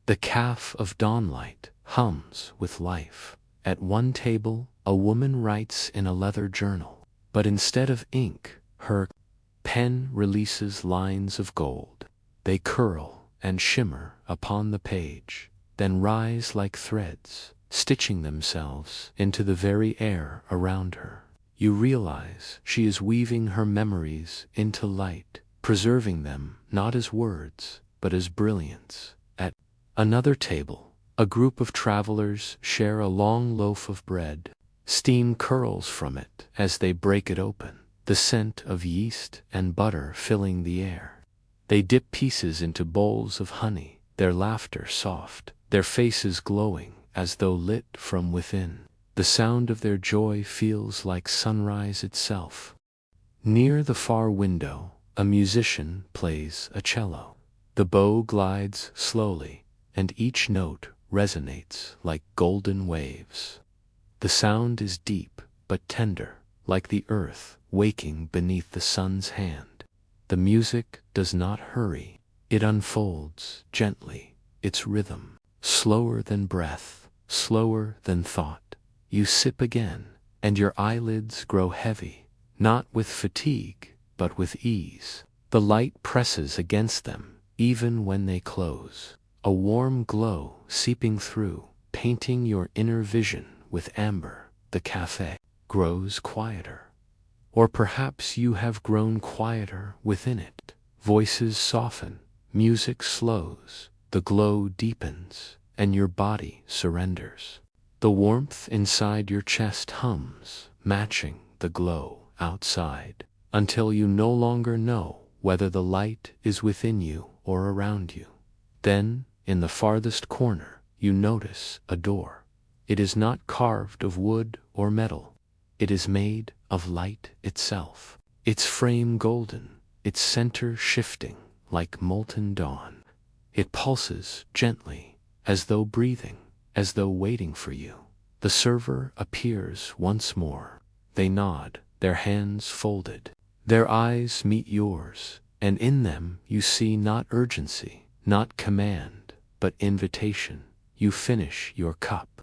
The Café of Dawnlight hums with life. At one table, a woman writes in a leather journal, but instead of ink, her pen releases lines of gold. They curl and shimmer upon the page, then rise like threads, stitching themselves into the very air around her. You realize she is weaving her memories into light, preserving them not as words, but as brilliance. At another table, a group of travelers share a long loaf of bread. Steam curls from it as they break it open, the scent of yeast and butter filling the air. They dip pieces into bowls of honey, their laughter soft, their faces glowing as though lit from within. The sound of their joy feels like sunrise itself. Near the far window, a musician plays a cello. The bow glides slowly, and each note resonates like golden waves. The sound is deep but tender, like the earth waking beneath the sun's hand. The music does not hurry. It unfolds gently, its rhythm, slower than breath, slower than thought. You sip again, and your eyelids grow heavy, not with fatigue, but with ease. The light presses against them, even when they close. A warm glow seeping through, painting your inner vision with amber. The café grows quieter. Or perhaps you have grown quieter within it. Voices soften, music slows, the glow deepens, and your body surrenders. The warmth inside your chest hums, matching the glow outside, until you no longer know whether the light is within you or around you. Then, in the farthest corner, you notice a door. It is not carved of wood or metal. It is made of light itself, its frame golden, its center shifting like molten dawn. It pulses gently, as though breathing, as though waiting for you. The server appears once more. They nod, their hands folded. Their eyes meet yours, and in them you see not urgency, not command, but invitation. You finish your cup.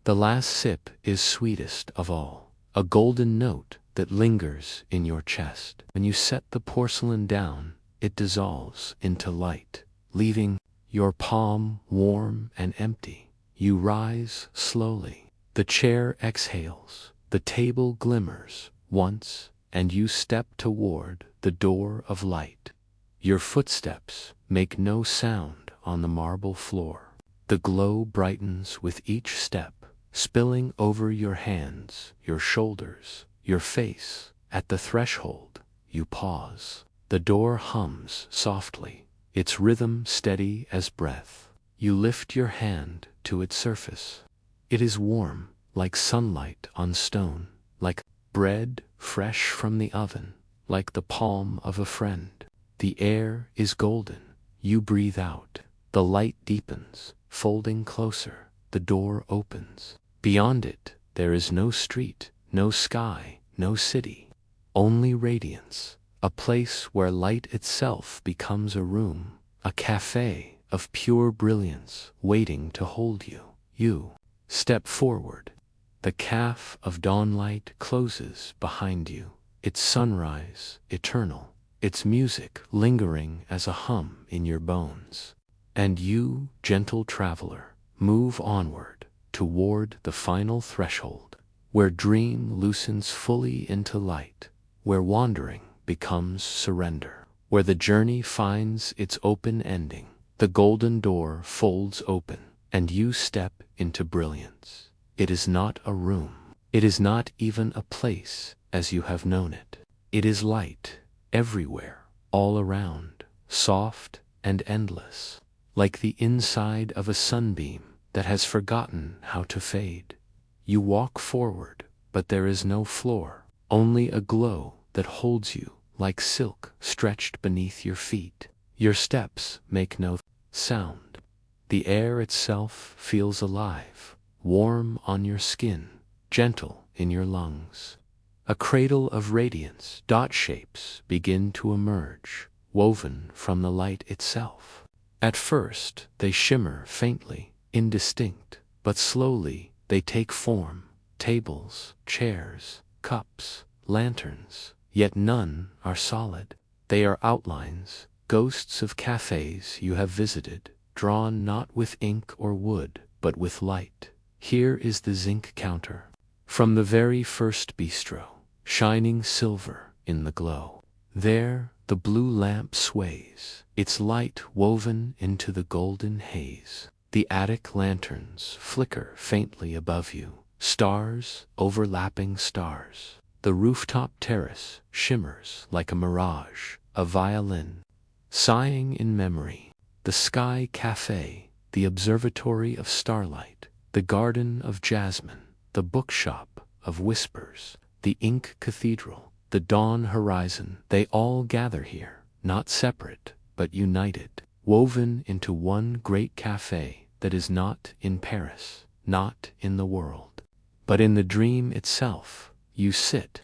The last sip is sweetest of all, a golden note that lingers in your chest. When you set the porcelain down, it dissolves into light, leaving your palm warm and empty. You rise slowly. The chair exhales, the table glimmers once, and you step toward the door of light. Your footsteps make no sound on the marble floor. The glow brightens with each step, spilling over your hands, your shoulders, your face. At the threshold, you pause. The door hums softly, its rhythm steady as breath. You lift your hand to its surface. It is warm, like sunlight on stone, like bread fresh from the oven, like the palm of a friend. The air is golden. You breathe out. The light deepens, folding closer. The door opens. Beyond it, there is no street, no sky, no city. Only radiance, a place where light itself becomes a room, a café of pure brilliance waiting to hold you. You step forward. The Café of Dawnlight closes behind you, its sunrise eternal, its music lingering as a hum in your bones. And you, gentle traveler, move onward toward the final threshold, where dream loosens fully into light, where wandering becomes surrender, where the journey finds its open ending. The golden door folds open, and you step into brilliance. It is not a room. It is not even a place as you have known it. It is light, everywhere, all around, soft and endless, like the inside of a sunbeam that has forgotten how to fade. You walk forward, but there is no floor, only a glow that holds you like silk stretched beneath your feet. Your steps make no sound. The air itself feels alive, warm on your skin, gentle in your lungs. A cradle of radiance, dot shapes begin to emerge, woven from the light itself. At first, they shimmer faintly, indistinct, but slowly they take form: tables, chairs, cups, lanterns, yet none are solid. They are outlines, ghosts of cafes you have visited, drawn not with ink or wood, but with light. Here is the zinc counter, from the very first bistro, shining silver in the glow. There, the blue lamp sways, its light woven into the golden haze. The attic lanterns flicker faintly above you, stars overlapping stars. The rooftop terrace shimmers like a mirage, a violin sighing in memory. The sky cafe, the observatory of Starlight, the garden of jasmine, the bookshop of whispers, the ink cathedral, the dawn horizon, they all gather here, not separate, but united, woven into one great cafe that is not in Paris, not in the world, but in the dream itself. You sit.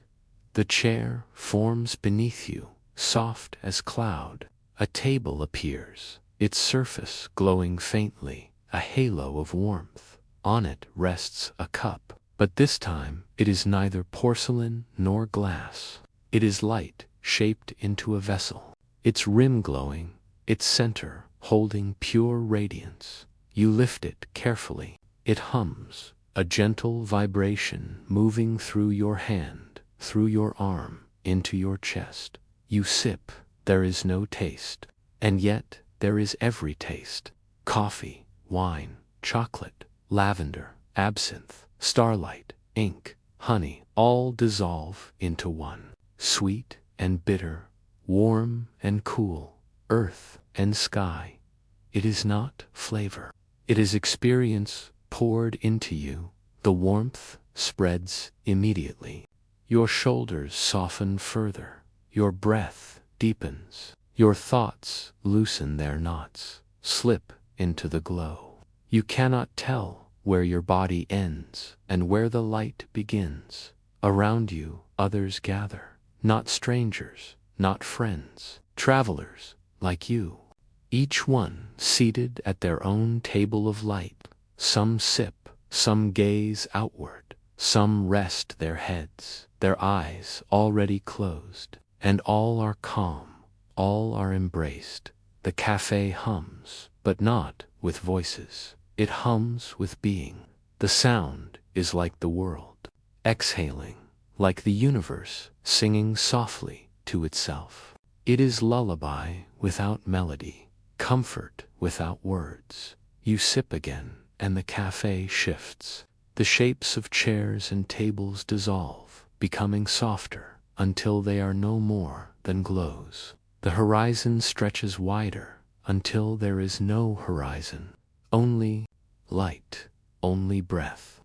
The chair forms beneath you, soft as cloud. A table appears, its surface glowing faintly, a halo of warmth. On it rests a cup, but this time it is neither porcelain nor glass. It is light shaped into a vessel, its rim glowing, its center holding pure radiance. You lift it carefully. It hums, a gentle vibration moving through your hand, through your arm, into your chest. You sip. There is no taste, and yet there is every taste. Coffee, wine, chocolate, lavender, absinthe, starlight, ink, honey, all dissolve into one. Sweet and bitter, warm and cool, earth and sky. It is not flavor. It is experience poured into you. The warmth spreads immediately. Your shoulders soften further. Your breath deepens. Your thoughts loosen their knots, slip into the glow. You cannot tell where your body ends and where the light begins. Around you, others gather, not strangers, not friends, travelers like you. Each one seated at their own table of light. Some sip, some gaze outward, some rest their heads, their eyes already closed, and all are calm, all are embraced. The cafe hums, but not with voices. It hums with being. The sound is like the world, exhaling, like the universe singing softly to itself. It is lullaby without melody, comfort without words. You sip again, and the cafe shifts. The shapes of chairs and tables dissolve, becoming softer, until they are no more than glows. The horizon stretches wider, until there is no horizon. Only light, only breath,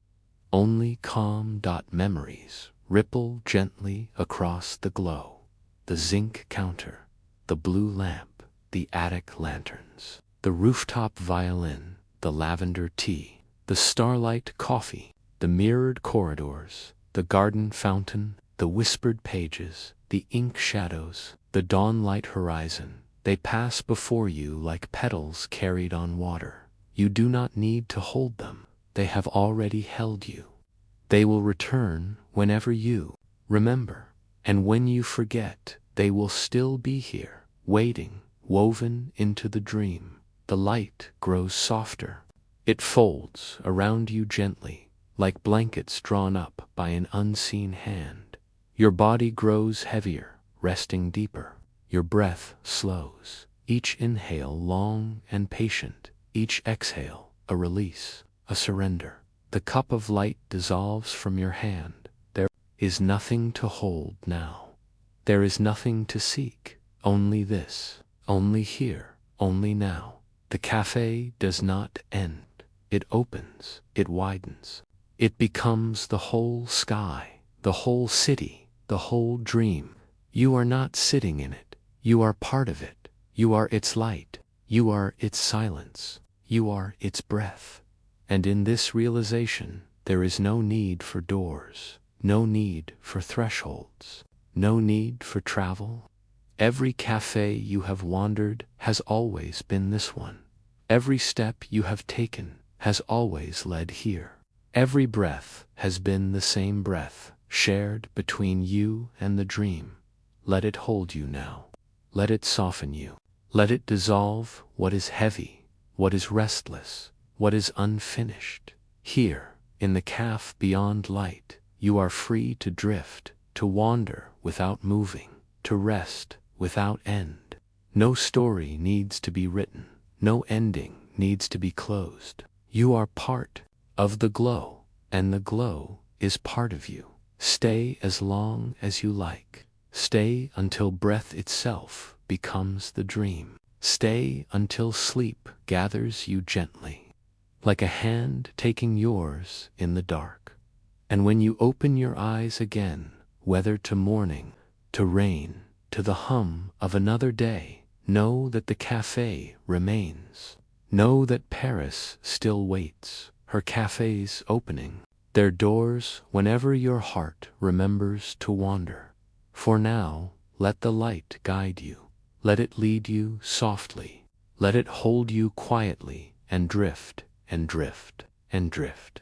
only calm. Memories ripple gently across the glow. The zinc counter, the blue lamp, the attic lanterns, the rooftop violin, the lavender tea, the starlight coffee, the mirrored corridors, the garden fountain, the whispered pages, the ink shadows, the dawnlight horizon. They pass before you like petals carried on water. You do not need to hold them. They have already held you. They will return whenever you remember, and when you forget, they will still be here, waiting, woven into the dream. The light grows softer. It folds around you gently, like blankets drawn up by an unseen hand. Your body grows heavier, resting deeper. Your breath slows, each inhale long and patient, each exhale a release, a surrender. The cup of light dissolves from your hand. There is nothing to hold now. There is nothing to seek, only this, only here, only now. The cafe does not end. It opens, it widens. It becomes the whole sky, the whole city, the whole dream. You are not sitting in it. You are part of it. You are its light. You are its silence. You are its breath. And in this realization, there is no need for doors, no need for thresholds, no need for travel. Every cafe you have wandered has always been this one. Every step you have taken has always led here. Every breath has been the same breath, shared between you and the dream. Let it hold you now. Let it soften you. Let it dissolve what is heavy, what is restless, what is unfinished. Here, in the Café beyond light, you are free to drift, to wander without moving, to rest without end. No story needs to be written. No ending needs to be closed. You are part of the glow, and the glow is part of you. Stay as long as you like. Stay until breath itself becomes the dream. Stay until sleep gathers you gently, like a hand taking yours in the dark. And when you open your eyes again, whether to morning, to rain, to the hum of another day, know that the cafe remains. Know that Paris still waits, her cafes opening their doors whenever your heart remembers to wander. For now, let the light guide you. Let it lead you softly. Let it hold you quietly and drift and drift and drift.